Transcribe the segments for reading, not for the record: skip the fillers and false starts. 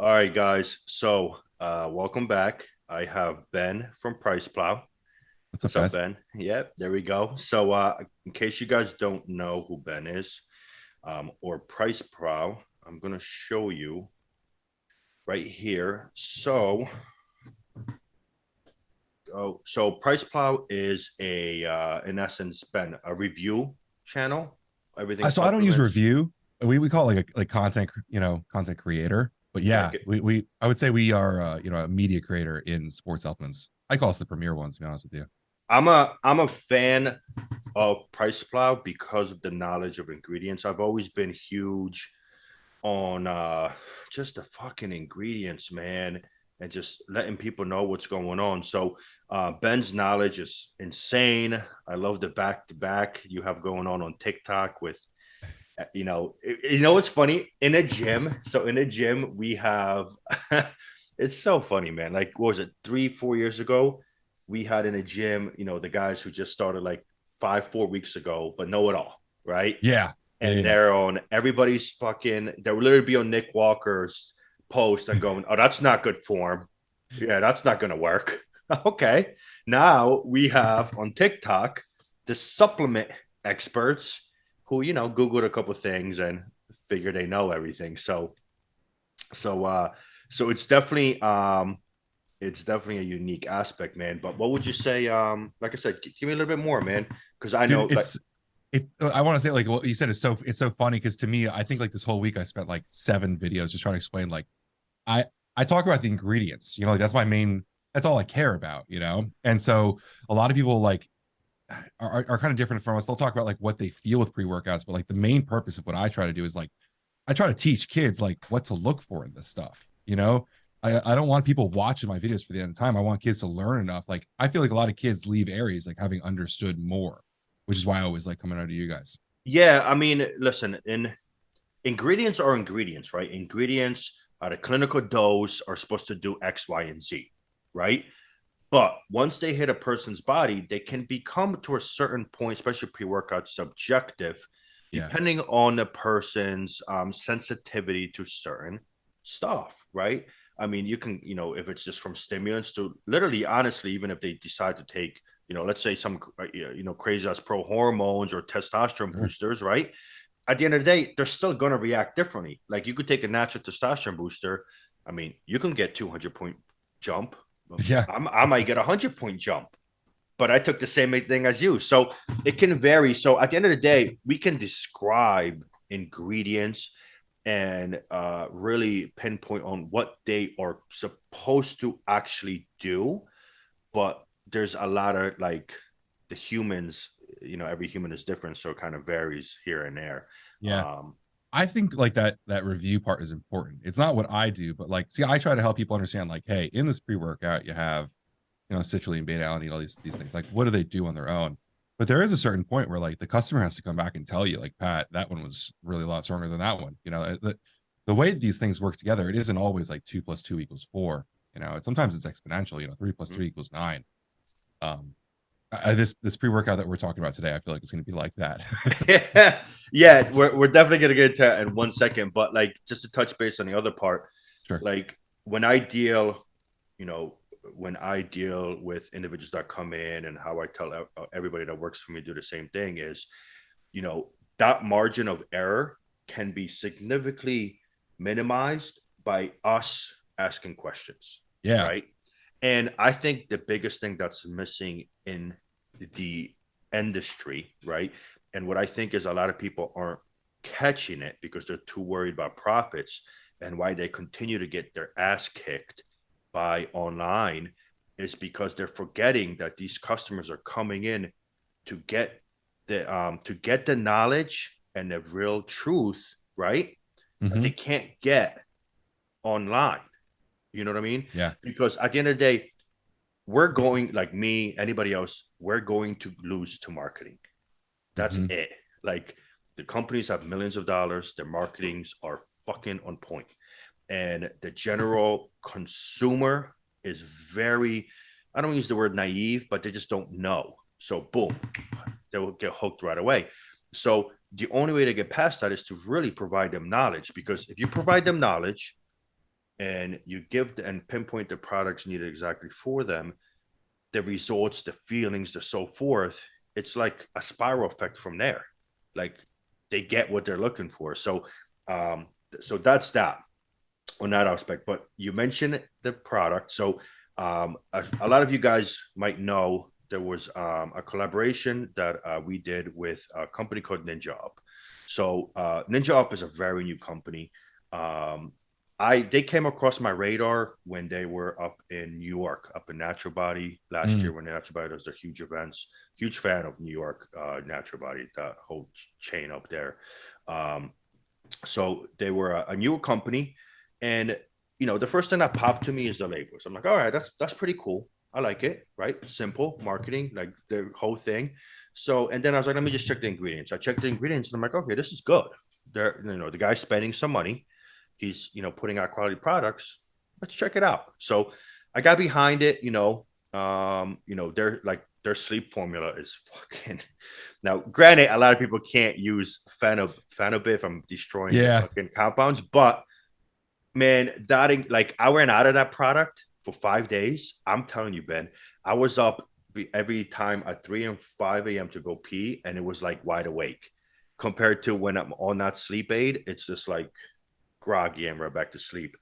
All right, guys. So, welcome back. I have Ben from Price Plow. What's up, What's up, guys? Ben? Yep, there we go. So, in case you guys don't know who Ben is, or Price Plow, I'm gonna show you right here. So Price Plow is in essence, Ben, a review channel. Everything So I don't use supplements. review. We call it like content, content creator. But Yeah, yeah, we I would say we are a media creator in sports supplements. I call us the premier ones, to be honest with you. I'm a fan of Price Plow because of the knowledge of ingredients. I've always been huge on just the fucking ingredients, man, and just letting people know what's going on. So Ben's knowledge is insane. I love the back to back you have going on TikTok with what's funny in a gym. So in a gym we have it's so funny, man. Like, what was it, 3 4 years ago? We had in a gym, the guys who just started like 5 4 weeks ago, but know it all, right? Yeah, yeah, And yeah. they're on everybody's fucking, they'll literally be on Nick Walker's post and going, oh, that's not good form. Yeah, that's not gonna work. Okay. Now we have on TikTok the supplement experts who, Googled a couple things and figure they know everything. So uh so it's definitely a unique aspect, man. But what would you say? Like I said, give me a little bit more, man, because I Dude, know, like, I want to say like what you said is so funny because to me, I think like this whole week I spent like 7 videos just trying to explain like I I talk about the ingredients, like that's my main, that's all I care about, And so a lot of people like are kind of different from us. They'll talk about like what they feel with pre-workouts, but like the main purpose of what I try to do is like I try to teach kids like what to look for in this stuff. I don't want people watching my videos for the end of time. I want kids to learn enough. Like I feel like a lot of kids leave Aries like having understood more, which is why I always like coming out to you guys. yeah, I mean, listen, ingredients are ingredients, right? Ingredients at a clinical dose are supposed to do X, Y, and Z, right? But once they hit a person's body, they can become to a certain point, especially pre-workout, subjective, Yeah. depending on the person's sensitivity to certain stuff, right? I mean, you can, if it's just from stimulants to literally, honestly, even if they decide to take, let's say some, crazy ass pro hormones or testosterone Sure. boosters, right? At the end of the day, they're still going to react differently. Like, you could take a natural testosterone booster. I mean, you can get 200-point jump. Yeah. I might get a 100-point jump, but I took the same thing as you. So it can vary. So at the end of the day, we can describe ingredients and really pinpoint on what they are supposed to actually do. But there's a lot of, like, the humans, every human is different. So it kind of varies here and there. Yeah. Um, I think like that review part is important. It's not what I do, but like see, I try to help people understand like, hey, in this pre-workout, you have citrulline, beta alanine, all these things. Like, what do they do on their own? But there is a certain point where like the customer has to come back and tell you, like, Pat, that one was really a lot stronger than that one. The way these things work together, it isn't always like 2 + 2 = 4. Sometimes it's exponential. 3 + 3 = 9. Um, this pre workout that we're talking about today, I feel like it's going to be like that. yeah, yeah, we're definitely gonna get into that in 1 second. But, like, just to touch base on the other part, Sure. like, when I deal, you know, when I deal with individuals that come in, and how I tell everybody that works for me do the same thing is, you know, that margin of error can be significantly minimized by us asking questions, Yeah. right? And I think the biggest thing that's missing in the industry, right? And what I think is a lot of people aren't catching it because they're too worried about profits, and why they continue to get their ass kicked by online is because they're forgetting that these customers are coming in to get the knowledge and the real truth, right? That they Hmm. can't get online. You know what I mean? Yeah. Because at the end of the day, we're going, like me, anybody else, we're going to lose to marketing. That's Hmm. it. Like, the companies have millions of dollars, their marketings are fucking on point. And the general consumer is very, I don't use the word naive, but they just don't know. So boom, they will get hooked right away. So the only way to get past that is to really provide them knowledge, because if you provide them knowledge, and you give and pinpoint the products needed exactly for them, the results, the feelings, the so forth, it's like a spiral effect from there. Like they get what they're looking for. Um, so that's that on that aspect. But you mentioned the product. So a lot of you guys might know there was a collaboration that we did with a company called Ninja Up. So Ninja Up is a very new company. Um, they came across my radar when they were up in New York, up in Natural Body last year Mm. when Natural Body does their huge events. Huge fan of New York Natural Body, that whole chain up there. Um, so they were a newer company, and the first thing that popped to me is the labels. I'm like, all right, that's pretty cool. I like it, right? Simple marketing, like the whole thing. So, and then I was like, let me just check the ingredients. I checked the ingredients, and I'm like, okay, this is good. They're, the guy's spending some money. He's, putting out quality products. Let's check it out. So I got behind it. They're like their sleep formula is fucking. Now, granted, a lot of people can't use Phenobif. I'm destroying the Yeah. fucking compounds, but man, that like I went out of that product for 5 days. I'm telling you, Ben, I was up every time at 3 and 5 a.m. to go pee, and it was like wide awake. Compared to when I'm on that sleep aid, it's just like groggy and right back to sleep.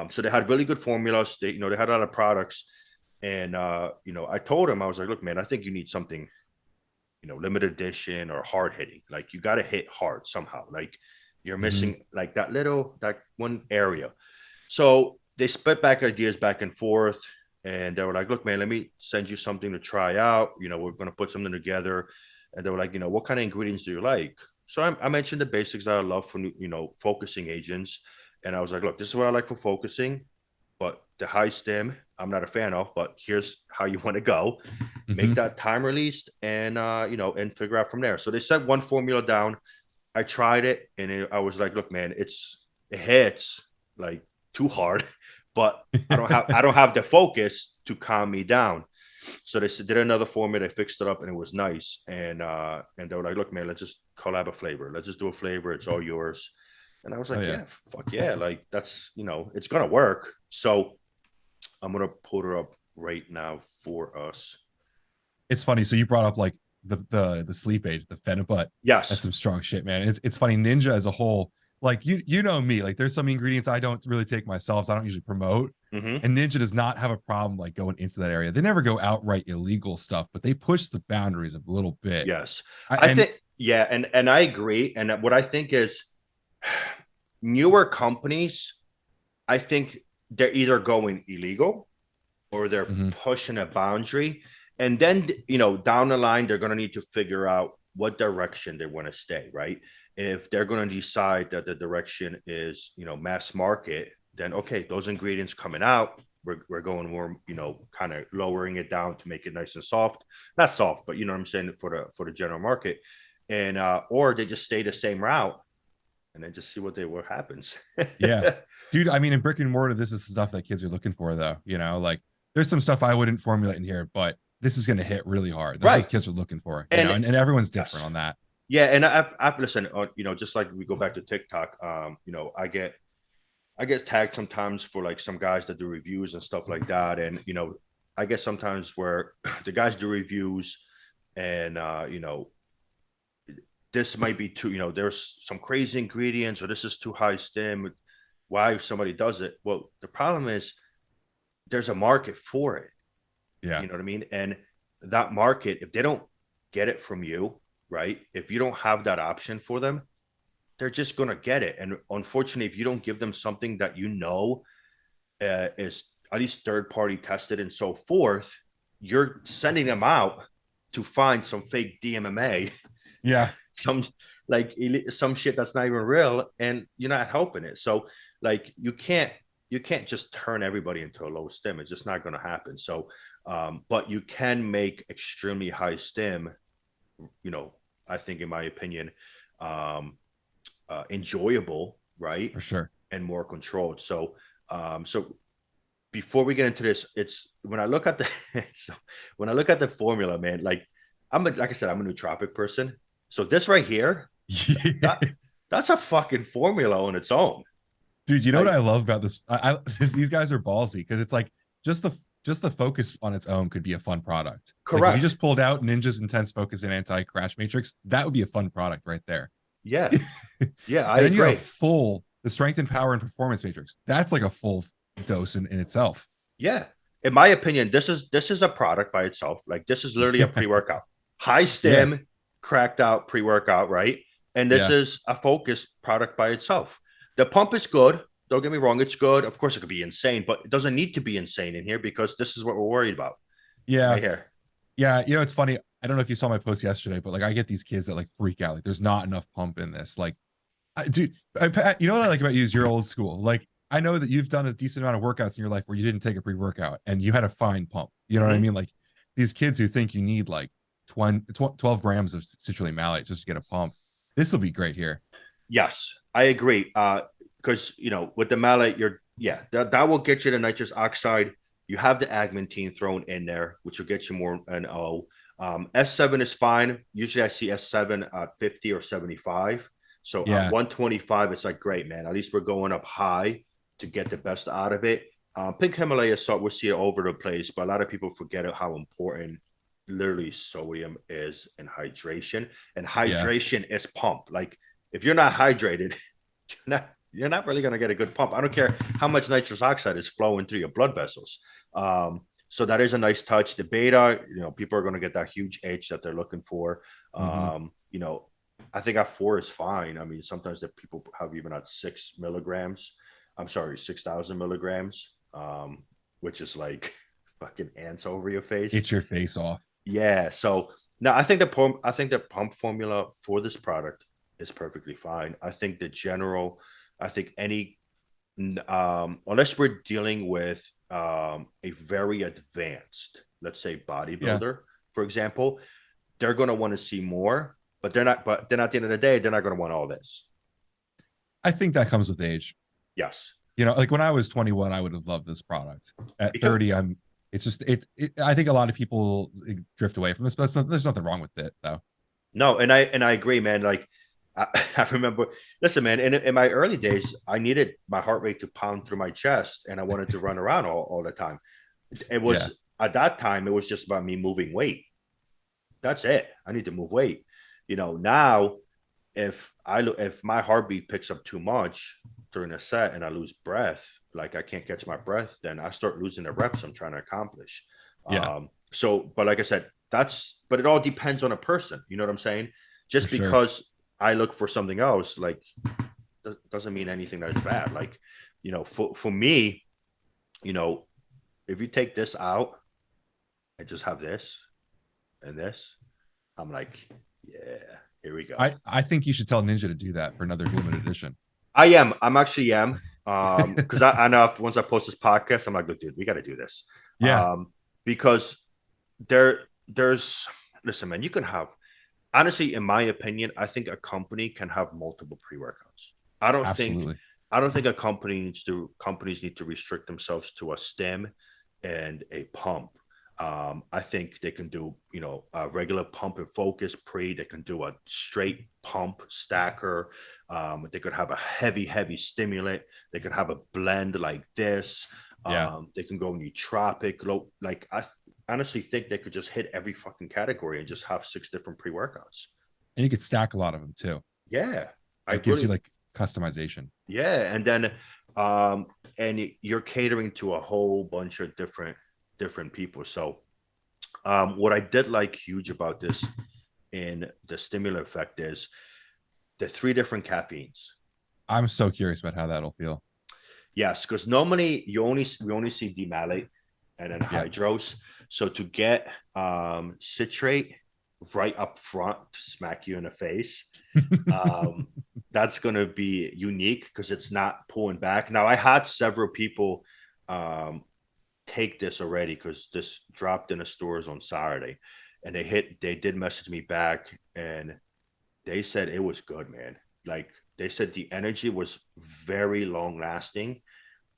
So they had really good formulas. They had a lot of products, and I told him, I was like, look, man, I think you need something, limited edition or hard hitting. Like you got to hit hard somehow. Like you're Mm-hmm. missing like that one area. So they split back ideas back and forth, and they were like, look, man, let me send you something to try out. We're going to put something together. And they were like, what kind of ingredients do you like? So I mentioned the basics that I love for, focusing agents. And I was like, look, this is what I like for focusing, but the high stem, I'm not a fan of, but here's how you want to go. Make Mm-hmm. that time released and, and figure out from there. So they sent one formula down. I tried it and I was like, look, man, it hits like too hard, but I don't have the focus to calm me down. So they did another format. They fixed it up, and it was nice. And they were like, "Look, man, let's just collab a flavor. Let's just do a flavor. It's all yours." And I was Oh like, yeah. "Yeah, fuck yeah! Like that's it's gonna work." So I'm gonna put her up right now for us. It's funny. So you brought up like the sleep aid, the Phenibut. That's Yes. some strong shit, man. It's funny. Ninja as a whole, like you know me, like there's some ingredients I don't really take myself, so I don't usually promote. Mm-hmm. And Ninja does not have a problem like going into that area. They never go outright illegal stuff, but they push the boundaries a little bit. Yes, I And think yeah, and I agree. And what I think is newer companies, I think they're either going illegal or they're mhm, pushing a boundary. And then, down the line, they're going to need to figure out what direction they want to stay, right? If they're going to decide that the direction is, mass market, then okay, those ingredients coming out, we're going more, kind of lowering it down to make it nice and soft. Not soft, but you know what I'm saying for the general market. And or they just stay the same route and then just see what happens. yeah, dude. I mean, in brick and mortar, this is the stuff that kids are looking for, though. Like there's some stuff I wouldn't formulate in here, but this is going to hit really hard. That's Right. what kids are looking for, And and everyone's different yes. on that. Yeah, and I've listened. Just like we go back to TikTok. I get tagged sometimes for like some guys that do reviews and stuff like that, and I get sometimes where the guys do reviews, and this might be too. There's some crazy ingredients, or this is too high stim. Why somebody does it? Well, the problem is there's a market for it. Yeah, You know what I mean? And that market, if they don't get it from you, right? If you don't have that option for them, they're just going to get it. And unfortunately, if you don't give them something that is at least third party tested and so forth, you're sending them out to find some fake DMMA, yeah, some like some shit that's not even real, and you're not helping it. So like you can't just turn everybody into a low stim. It's just not going to happen. So, but you can make extremely high stim. I think in my opinion, um, enjoyable, right, for sure. and more controlled. So before we get into this, it's when I look at the when I look at the formula, man. Like I said, I'm a nootropic person. So this right here, that that's a fucking formula on its own. Dude, you know what Like, I love about this? These guys are ballsy because it's like just the just the focus on its own could be a fun product. Like if you correct. just pulled out Ninja's intense focus and anti-crash matrix, that would be a fun product right there. Yeah. Yeah, I And then you got a agree. full the strength and power and performance matrix. That's like a full dose in itself. Yeah. In my opinion, this is a product by itself. Like this is literally a Yeah. pre-workout. High Yeah. stim, cracked out pre-workout, right? And this Yeah. is a focused product by itself. The pump is good. Don't get me wrong, it's good. Of course, it could be insane, but it doesn't need to be insane in here because this is what we're worried about Yeah. right here. Yeah. You know, it's funny. I don't know if you saw my post yesterday, but like I get these kids that like freak out. Like there's not enough pump in this. Like dude, Pat, you know what I like about you is you're old school. Like I know that you've done a decent amount of workouts in your life where you didn't take a pre-workout and you had a fine pump. You know what I Mm-hmm. mean? Like these kids who think you need like 12 grams of citrulline malate just to get a pump. This will be great here. Yes, I agree. Because with the malate, that will get you the nitrous oxide. You have the agmatine thrown in there, which will get you more an O. S7 is fine. Usually I see S7 at 50 or 75. So at Yeah. 125, it's like great, man. At least we're going up high to get the best out of it. Pink Himalaya salt, we'll see it over the place, but a lot of people forget how important literally sodium is in hydration. And Yeah. hydration is pump. Like if you're not hydrated, you're not really going to get a good pump. I don't care how much nitrous oxide is flowing through your blood vessels. So that is a nice touch. The beta, people are going to get that huge H that they're looking for. Mm-hmm. I think at 4 is fine. I mean, sometimes the people have even at 6 milligrams. I'm sorry, 6,000 milligrams, which is like fucking ants over your face. It's your face off. Yeah. So now I think the pump formula for this product is perfectly fine. I think any unless we're dealing with a very advanced, let's say Yeah. bodybuilder, for example, they're gonna want to see more, but then at the end of the day, they're not gonna want all this. I think that comes with age. Yes. You know, like when I was 21, I would have loved this product. At Yeah. 30, it's just I think a lot of people drift away from this, but there's nothing wrong with it though. No, and I agree, man. Like I, I remember, listen, man, in my early days, I needed my heart rate to pound through my chest and I wanted to run around all the time. It Yeah. was at that time, it was just about me moving weight. That's it. I need to move weight. Now if my heartbeat picks up too much during a set and I lose breath, like I can't catch my breath, then I start losing the reps I'm trying to accomplish. Yeah. But like I said, but it all depends on a person. You know what I'm saying? For Just sure. because I look for something else, like doesn't mean anything that is bad. Like, for me, you know, if you take this out and just have this and this, I'm like, yeah, here we go. I think you should tell Ninja to do that for another limited edition. I am. I'm actually am. Because I know once I post this podcast, I'm like, look, dude, we got to do this. Yeah. Because there's listen, man, you can have honestly, in my opinion, I think a company can have multiple pre-workouts. I don't think Absolutely. I don't think companies need to restrict themselves to a stem and a pump. I think they can do, a regular pump and focus pre. They can do a straight pump stacker. They could have a heavy, heavy stimulant. They could have a blend like this. Yeah. They can go nootropic. Like I honestly think they could just hit every fucking category and just have 6 different pre workouts. And you could stack a lot of them too. Yeah, I That gives you really, like customization. yeah, and then and you're catering to a whole bunch of different people. So what I did like huge about this in the stimulant effect is the 3 different caffeines. I'm so curious about how that'll feel. Yes, because normally we only see demalate and then Yeah. hydrose. So to get citrate right up front to smack you in the face, um, that's going to be unique because it's not pulling back. Now I had several people um, take this already because this dropped in the stores on Saturday, and they did message me back and they said it was good, man. Like they said the energy was very long lasting,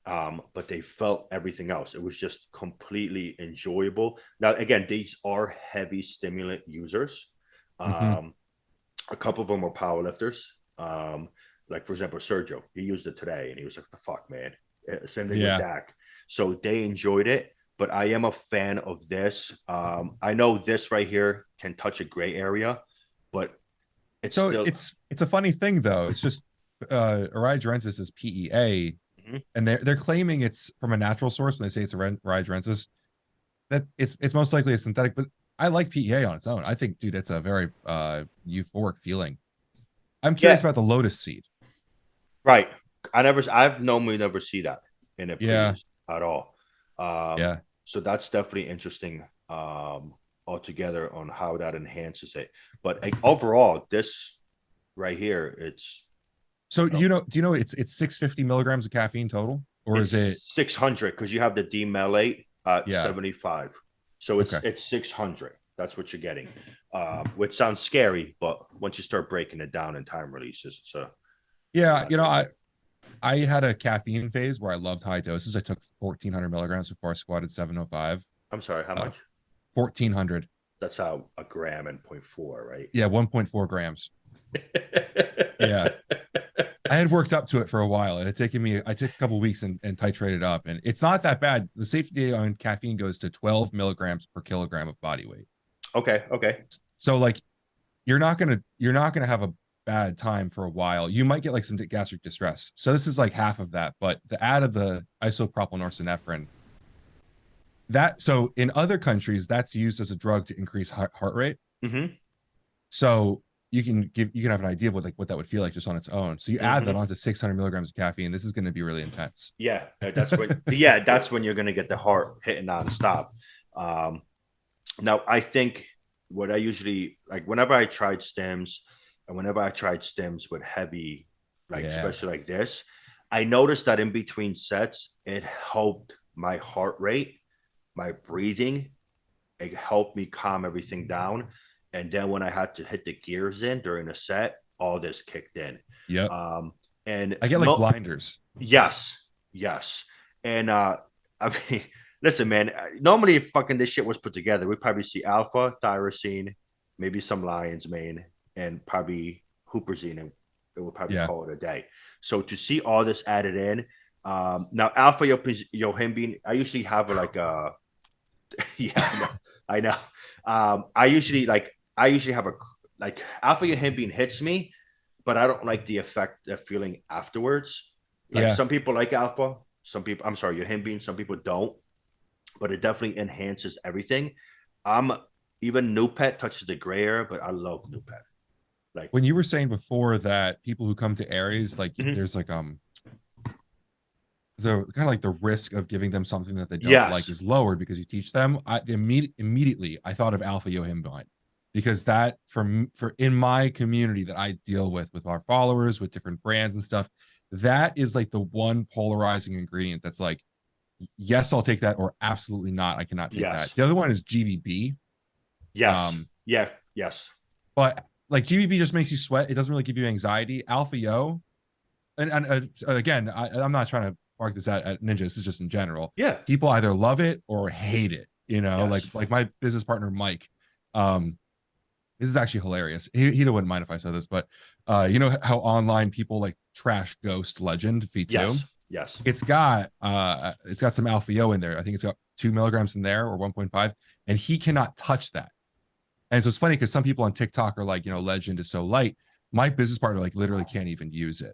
but they felt everything else. It was just completely enjoyable. Now, again, these are heavy stimulant users. Hmm. Um, a couple of them are powerlifters. Um, Like for example, Sergio, he used it today, and he was like, "The fuck, man." Same thing with Yeah. Dak. So they enjoyed it, but I am a fan of this. I know this right here can touch a gray area, but it's So still. it's a funny thing though. It's just Origerensis is PEA, Mhm. and they're claiming it's from a natural source when they say it's a Origerensis. That it's most likely a synthetic, but I like PEA on its own. I think, dude, it's a very euphoric feeling. I'm curious Yeah, about the lotus seed. right. I've normally never see that in a Yeah, previous at all. Um, yeah. so that's definitely interesting altogether on how that enhances it. But like, overall, this right here, So you know, do you know it's 650 milligrams of caffeine total, or is it? it's 600 because you have the D-malate at Yeah. 75. So Okay. it's 600. That's what you're getting, which sounds scary, but once you start breaking it down in time releases, it's Yeah, not that bad. I had a caffeine phase where I loved high doses. I took 1400 milligrams before I squatted 705. I'm sorry, how Uh, much? 1400. That's how a gram and 0.4, right? Yeah, 1.4 grams. Yeah. I had worked up to it for a while. It had taken me, I took a couple weeks and titrated up, and it's not that bad. The safety data on caffeine goes to 12 milligrams per kilogram of body weight. Okay, okay. So like you're not gonna have a bad time for a while. You might get like some gastric distress. So this is like half of that, but the add of the isopropyl that so in other countries that's used as a drug to increase heart rate. Mm-hmm. So you can have an idea of what that would feel like just on its own. So you add that Mm-hmm. onto 600 milligrams of caffeine. This is going to be really intense. Yeah, that's when you're gonna get the heart hitting nonstop. Um, Now, I think what I usually like whenever I tried stems and whenever I tried stems with heavy, like Yeah. especially like this, I noticed that in between sets, it helped my heart rate, my breathing. It helped me calm everything down. And then when I had to hit the gears in during the set, all this kicked in. Yep. Um, and I get like blinders. yes, yes. And I mean, listen, man. Normally, if fucking this shit was put together, we'd probably see alpha, tyrosine, maybe some lion's mane, and probably huperzine, and it would probably Yeah. call it a day. So to see all this added in, now alpha yohimbine, I usually have like a yeah, I know. I usually have a like alpha yohimbine hits me, but I don't like the effect of feeling afterwards. Like Yeah. some people like alpha, some people, I'm sorry, yohimbine, some people don't, but it definitely enhances everything. I'm even new pet touches the gray area, but I love new pet. Like, When you were saying before that people who come to Aries, like mm-hmm. there's like the kind of like the risk of giving them something that they don't like Yes, is lowered because you teach them. Immediately I thought of alpha yohimbine because that for in my community that I deal with our followers with different brands and stuff, that is like the one polarizing ingredient that's like, yes, I'll take that, or absolutely not, I cannot take that. yes, The other one is GBB. yes, Um, yeah, yes, but like GBB just makes you sweat. It doesn't really give you anxiety. Alpha Yo, and again, I'm not trying to mark this at Ninja. This is just in general. yeah, People either love it or hate it. yes, Like my business partner Mike. Um, this is actually hilarious. He wouldn't mind if I said this, but you know how online people like trash Ghost Legend V2? yes, yes, It's got some Alpha Yo in there. I think it's got 2 milligrams in there or 1.5, and he cannot touch that. And so it's funny because some people on TikTok are like, Legend is so light. My business partner like literally can't even use it.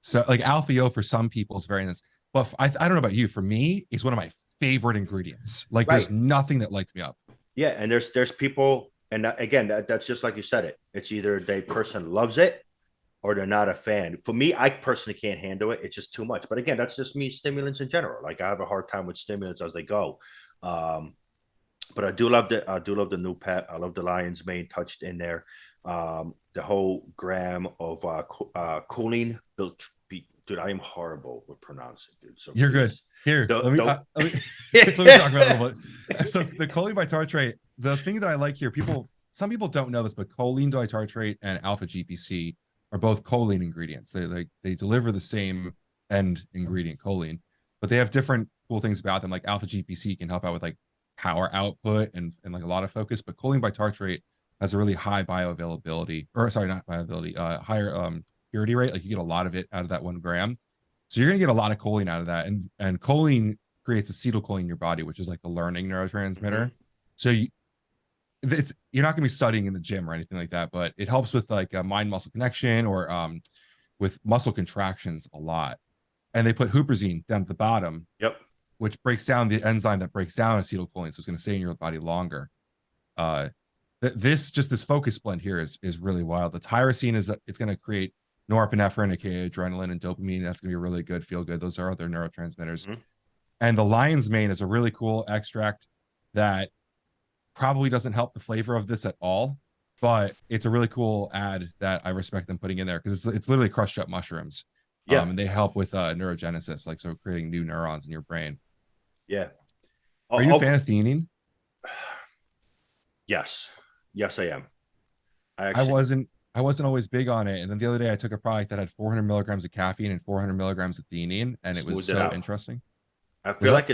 So like Alpha Yo for some people is very nice, but I don't know about you. For me, it's one of my favorite ingredients. Like there's right. nothing that lights me up. Yeah, and there's people, and again, that's just like you said it. It's either the person loves it or they're not a fan. For me, I personally can't handle it. It's just too much. But again, that's just me stimulants in general. Like I have a hard time with stimulants as they go. Um, but I do love the new pet. I love the lion's mane touched in there. The whole gram of choline built. Dude, I am horrible with pronouncing, dude. So You're good. please, Here, don't. let me talk about it a little bit. So the choline bitartrate, the thing that I like here, some people don't know this, but choline bitartrate and alpha GPC are both choline ingredients. They deliver the same end ingredient, choline, but they have different cool things about them. Like alpha GPC can help out with like power output and like a lot of focus, but choline bitartrate has a really high bioavailability, or sorry, not bioavailability, higher purity rate. Like you get a lot of it out of that 1 gram. So you're gonna get a lot of choline out of that. And choline creates acetylcholine in your body, which is like the learning neurotransmitter. So you're not gonna be studying in the gym or anything like that, but it helps with like a mind muscle connection or with muscle contractions a lot. And they put huperzine down at the bottom, Yep. which breaks down the enzyme that breaks down acetylcholine, so it's going to stay in your body longer. This focus blend here is really wild. The tyrosine it's going to create norepinephrine, aka adrenaline, and dopamine. That's going to be really good, feel good. Those are other neurotransmitters. And the lion's mane is a really cool extract that probably doesn't help the flavor of this at all, but it's a really cool ad that I respect them putting in there because it's literally crushed up mushrooms. Yeah. And they help with neurogenesis, like so creating new neurons in your brain. Yeah. Are you a fan of theanine? Yes. Yes, I am. I wasn't always big on it. And then the other day I took a product that had 400 milligrams of caffeine and 400 milligrams of theanine, and it was so interesting. I feel like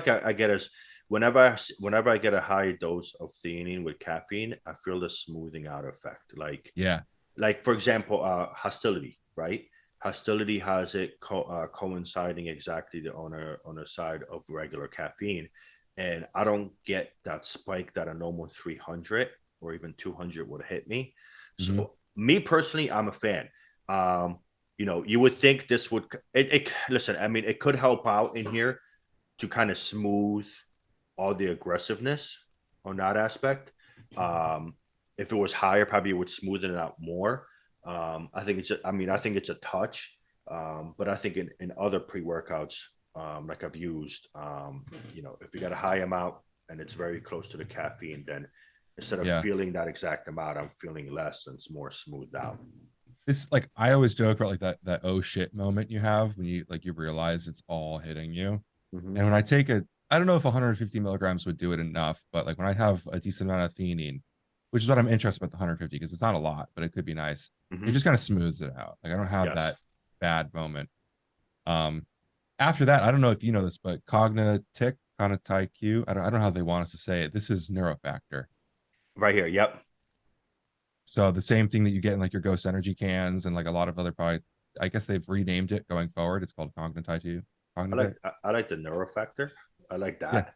I get as whenever I get a high dose of theanine with caffeine, I feel the smoothing out effect. Like for example, hostility, right? Hostility has it coinciding exactly on a side of regular caffeine, and I don't get that spike that a normal 300 or even 200 would hit me. So me personally, I'm a fan. You would think this would listen. I mean, it could help out in here to kind of smooth all the aggressiveness on that aspect. If it was higher, probably it would smoothen it out more. I think it's a touch, but I think in other pre-workouts, like I've used, if you got a high amount and it's very close to the caffeine, then instead of feeling that exact amount, I'm feeling less and it's more smoothed out. This, like, I always joke about like that oh shit moment you have when you realize it's all hitting you. And when I take I don't know if 150 milligrams would do it enough, but like when I have a decent amount of theanine, which is what I'm interested about the 150 because it's not a lot, but it could be nice. It just kind of smooths it out. Like I don't have that bad moment. After that, I don't know if you know this, but Cognitic, I don't know how they want us to say it. This is Neurofactor. Right here. Yep. So the same thing that you get in like your Ghost Energy cans and like a lot of other products. I guess they've renamed it going forward. It's called Cognitize. I like the Neurofactor. I like that.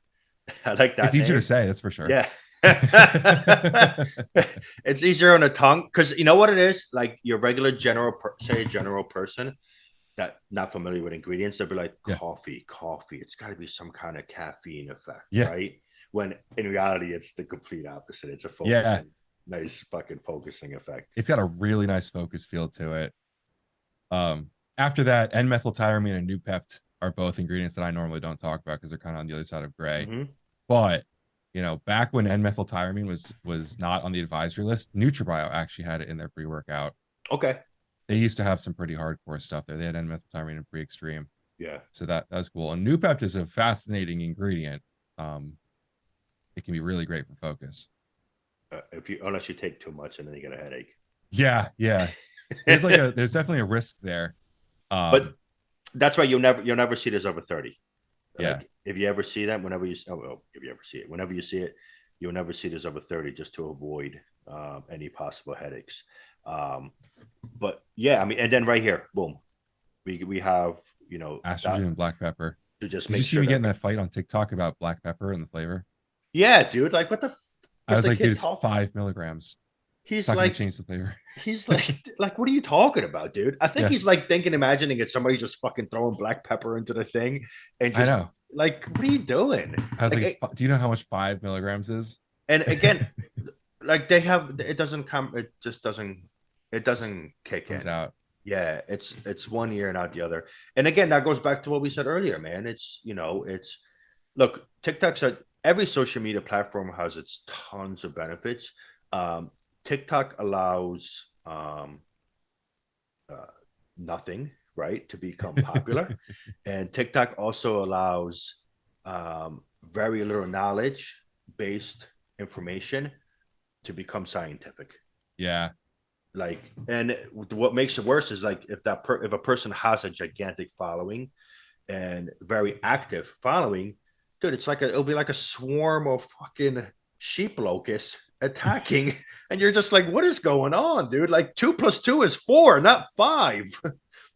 Yeah. I like that. It's easier to say, that's for sure. Yeah. It's easier on the tongue because you know what it is. Like your regular general person that not familiar with ingredients, they'll be like coffee. It's got to be some kind of caffeine effect, right? When in reality, it's the complete opposite. It's a focusing, nice fucking focusing effect. It's got a really nice focus feel to it. After that, N-methyltyramine and Nupept are both ingredients that I normally don't talk about because they're kind of on the other side of gray. But back when N-methyltyramine was not on the advisory list, NutraBio actually had it in their pre-workout. Okay. They used to have some pretty hardcore stuff there. They had N-methyltyramine in pre-extreme. Yeah. So that was cool. And Nupept is a fascinating ingredient. It can be really great for focus. Unless you take too much and then you get a headache. Yeah. There's definitely a risk there. But that's why you'll never see this over 30. Like, if you ever see that, whenever you see it, you'll never see this over 30 just to avoid any possible headaches. But yeah, I mean, and then right here, boom, we have estrogen and black pepper. To just Did you see me getting that fight on TikTok about black pepper and the flavor? Yeah, dude. Like, what the? I was like, dude, it's 5 milligrams. He's not like, change the flavor. He's like, what are you talking about, dude? I think he's like imagining it's somebody just fucking throwing black pepper into the thing, and just like, what are you doing? I was like, do you know how much 5 milligrams is? And again, like they have, it doesn't come, it just doesn't kick in. Out. Yeah, it's one ear and out the other. And again, that goes back to what we said earlier, man. Look, TikTok's every social media platform has its tons of benefits. TikTok allows nothing, right, to become popular. And TikTok also allows very little knowledge-based information to become scientific. Yeah. Like, and what makes it worse is like if a person has a gigantic following and very active following, dude, it'll be like a swarm of fucking sheep locusts attacking, and you're just like, what is going on, dude? Like 2 + 2 is 4, not 5.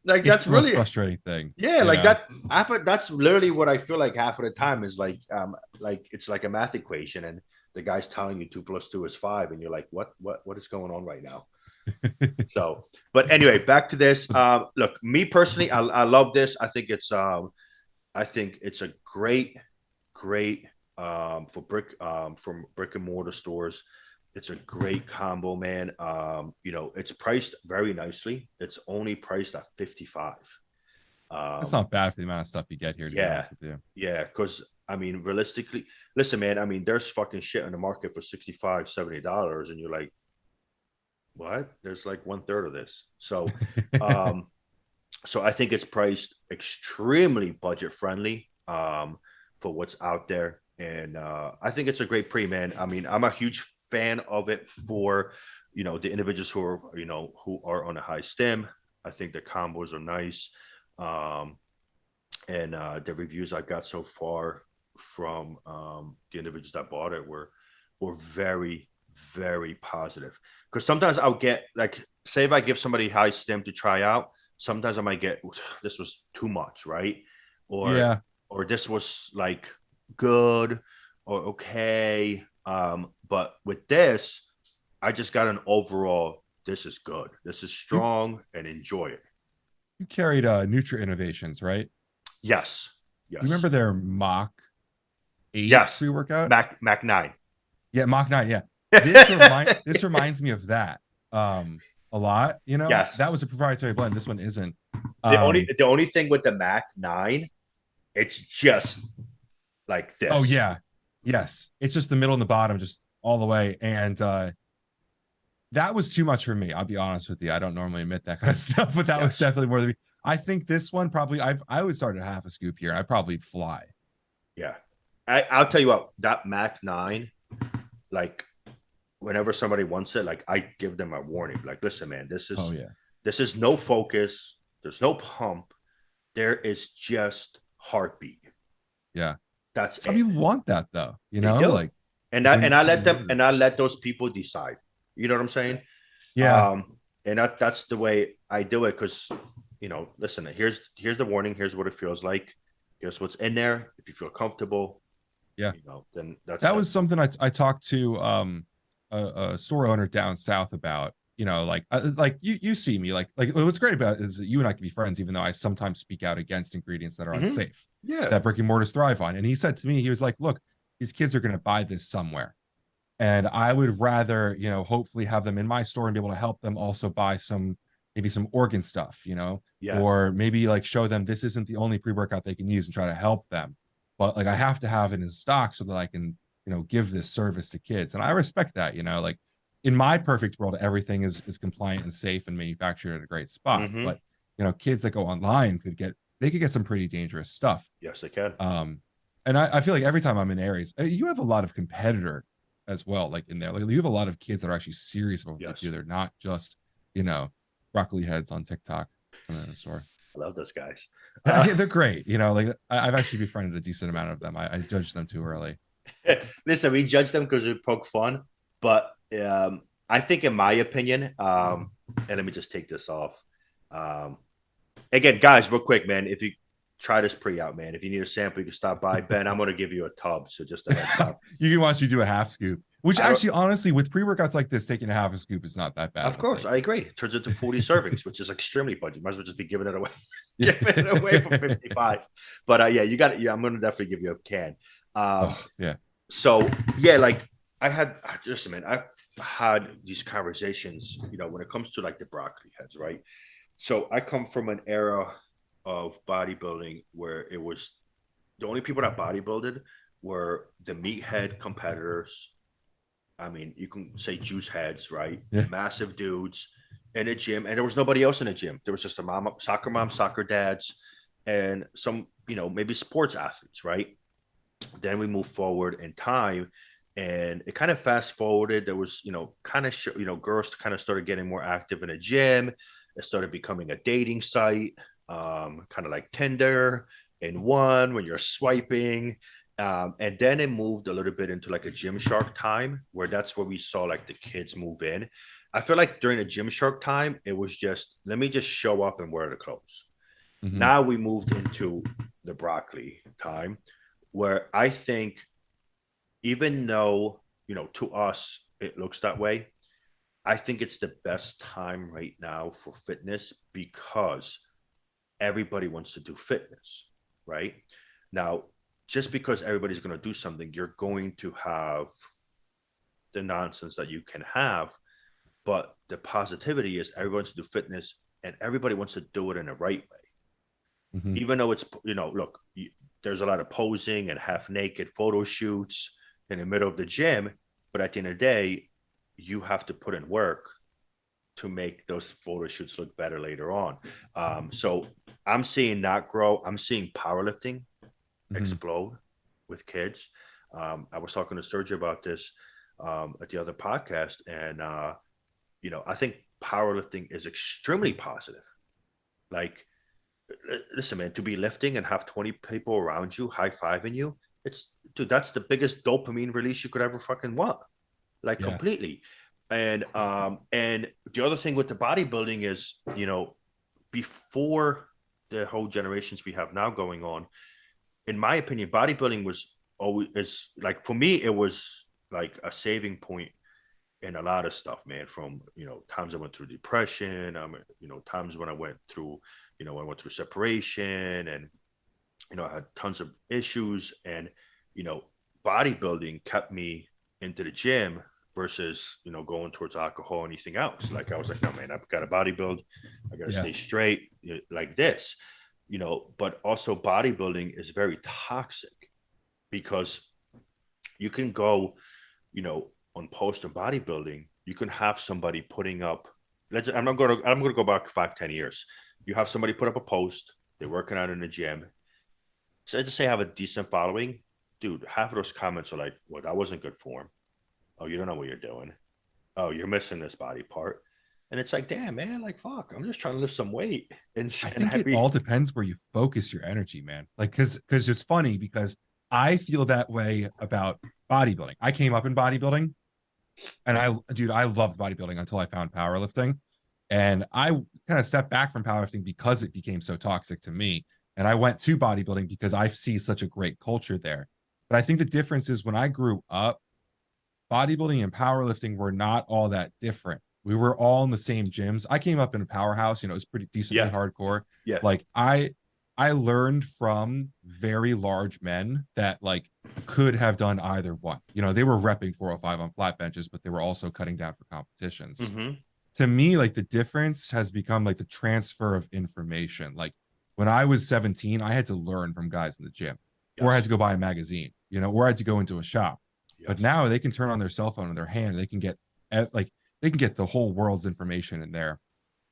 Like It's that's the most really, frustrating thing, yeah, you like know. that. That's literally what I feel like half of the time is like it's like a math equation, and the guy's telling you 2 + 2 is 5, and you're like, what is going on right now? So, but anyway, back to this. Look, me personally, I love this. I think it's a great for from brick and mortar stores. It's a great combo, man. It's priced very nicely. It's only priced at 55. It's Um, not bad for the amount of stuff you get here, to be yeah, honest with you. yeah, because I mean, realistically, listen, man. I mean, there's fucking shit on the market for 65, $70, and you're like, what? There's like one third of this. Um, so I think it's priced extremely budget friendly for what's out there, and I think it's a great pre, man. I mean, I'm a huge fan of it for the individuals who are on a high stem. I think the combos are nice, um, and the reviews I got so far from the individuals that bought it were very very positive. Because sometimes I'll get like, say if I give somebody high stem to try out, sometimes I might get, this was too much, right? Or Yeah, or this was like good or okay. But with this, I just got an overall, this is good. This is you strong and enjoy it. you carried Nutra Innovations, right? Yes. Do you Yes. remember their Mach 8 Yes. pre-workout? Mac 9. Yeah, Mach 9. Yeah, this reminds me of that a lot. You know, Yes. that was a proprietary blend. This one isn't. The only Um, the only thing with the Mac 9, it's just like oh this. yeah, yes, it's just the middle and the bottom, just all the way, and that was too much for me. I'll be honest with you. I don't normally admit that kind of stuff, but that was Yes. definitely more than me. I think this one probably I would start at half a scoop here. I probably fly. Yeah. I'll tell you what, that Mac 9, like whenever somebody wants it, like I give them a warning. Like, listen, man, Oh yeah, this is no focus. There's no pump. There is just heartbeat. yeah. That's Some it. people want that though, you They know, do. like And I when and you I feel let them motivated. and I let those people decide. You know what I'm saying? Yeah, And that's the way I do it, because listen, here's the warning, here's what it feels like. Here's what's in there. If you feel comfortable, yeah. then that's That that. was something I talked to a store owner down south about. You know, like you see me like what's great about it is that you and I can be friends, even though I sometimes speak out against ingredients that are Mm-hmm. unsafe Yeah. that brick and mortars thrive on. And he said to me, he was like, "Look, these kids are going to buy this somewhere, and I would rather hopefully have them in my store and be able to help them also buy maybe some organ stuff, Yeah. or maybe like show them this isn't the only pre-workout they can use and try to help them, but like I have to have it in stock so that I can give this service to kids." And I respect that. Like in my perfect world, everything is compliant and safe and manufactured at a great spot, Mm-hmm. but kids that go online could get some pretty dangerous stuff. Yes, they can. um and I feel like every time I'm in Aries, you have a lot of competitor as well, like in there. Like you have a lot of kids that are actually serious about what they Yes. do. They're not just, you know, broccoli heads on TikTok in the store. I love those guys. Yeah, they're great. Like I've actually befriended a decent amount of them. I judged them too early. Listen, we judge them because we poke fun, but I think, in my opinion, and let me just take this off. Um, Again, guys, real quick, man. If you try this pre out, man. If you need a sample, you can stop by. Ben, I'm going to give you a tub. So just a heads up. You can watch me do a half scoop, which I don't, actually, honestly, with pre-workouts like this, taking a half a scoop is not that bad of of a course, thing. I agree. It turns into 40 servings, which is extremely budget. Might as well just be giving it away. Yeah. Giving it away for 55. But yeah, you got it. Yeah, I'm going to definitely give you a can. Um, Oh yeah. so yeah, like just a minute, I've had these conversations, when it comes to like the broccoli heads, right? So I come from an era of bodybuilding where it was the only people that bodybuilded were the meathead competitors. I mean, you can say juice heads, right? Yeah. Massive dudes in a gym, and there was nobody else in the gym. There was just a mom, soccer dads, and some, maybe sports athletes, right? Then we move forward in time, and it kind of fast forwarded. There was, kind of, girls kind of started getting more active in a gym. It started becoming a dating site, kind of like Tinder in one when you're swiping. And then it moved a little bit into like a Gymshark time, where that's where we saw like the kids move in. I feel like during the Gymshark time, it was just let me just show up and wear the clothes. Hmm. Now we moved into the broccoli time, where I think even though to us it looks that way, I think it's the best time right now for fitness because everybody wants to do fitness, right? Now, just because everybody's going to do something, you're going to have the nonsense that you can have, but the positivity is everyone wants to do fitness and everybody wants to do it in the right way. Hmm. Even though it's, look, there's a lot of posing and half naked photo shoots in the middle of the gym, but at the end of the day, you have to put in work to make those photo shoots look better later on. So I'm seeing that grow. I'm seeing powerlifting Hmm. explode with kids. I was talking to Sergio about this at the other podcast, and I think powerlifting is extremely positive. Like, listen, man, to be lifting and have 20 people around you high fiving you, it's dude, that's the biggest dopamine release you could ever fucking want, like Yeah. completely. And the other thing with the bodybuilding is, before the whole generations we have now going on, in my opinion, bodybuilding was always is like for me, it was like a saving point in a lot of stuff, man. From times I went through depression, times when I went through, I went through separation, and I had tons of issues, and you know, bodybuilding kept me into the gym versus going towards alcohol or anything else. Like I was like, no, man, I've got to bodybuild, I got to Yeah. stay straight, like this, But also, bodybuilding is very toxic because you can go, on post and bodybuilding, you can have somebody putting up. I'm gonna go back 5-10 years. You have somebody put up a post. They're working out in the gym. So let's just say I have a decent following, dude. Half of those comments are like, "Well, that wasn't good form. Oh, you don't know what you're doing. Oh, you're missing this body part." And it's like, damn, man, like fuck. I'm just trying to lift some weight and I and think it happy. all depends where you focus your energy, man. Like, because it's funny because I feel that way about bodybuilding. I came up in bodybuilding, and dude, I loved bodybuilding until I found powerlifting, and I kind of stepped back from powerlifting because it became so toxic to me. And I went to bodybuilding because I see such a great culture there. But I think the difference is when I grew up, bodybuilding and powerlifting were not all that different. We were all in the same gyms. I came up in a powerhouse, it was pretty decently Yeah, hardcore. yeah. Like I learned from very large men that like could have done either one. They were repping 405 on flat benches, but they were also cutting down for competitions. Mm-hmm. To me, like the difference has become like the transfer of information. Like when I was 17, I had to learn from guys in the gym, or I had Yes, to go buy a magazine, or I had to go into a shop. But yes. now they can turn on their cell phone in their hand. They can get like they can get the whole world's information in there.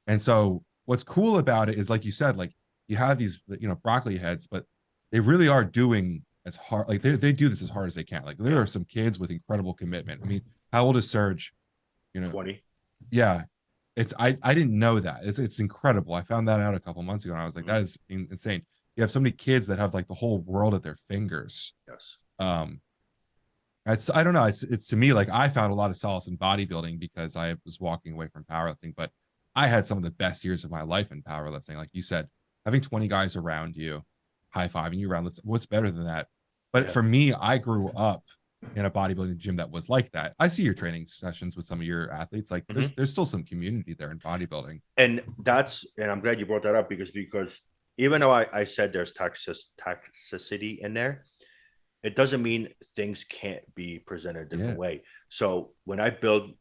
And so what's cool about it is, like you said, like you have these, broccoli heads, but they really are doing as hard. Like they do this as hard as they can. Like there Yeah. are some kids with incredible commitment. I mean, how old is Serge? You know, 20. yeah, I didn't know that. It's incredible. I found that out a couple months ago, and I was like, Mm-hmm. that is insane. You have so many kids that have like the whole world at their fingers. Yes. Um, I don't know. It's to me like I found a lot of solace in bodybuilding because I was walking away from powerlifting, but I had some of the best years of my life in powerlifting. Like you said, having 20 guys around you, high fiving you around. What's better than that? But Yeah. for me, I grew up in a bodybuilding gym that was like that. I see your training sessions with some of your athletes. Like there's Mm-hmm. there's still some community there in bodybuilding. And I'm glad you brought that up because even though I said there's toxicity in there, it doesn't mean things can't be presented a different Yeah. way. So when I build,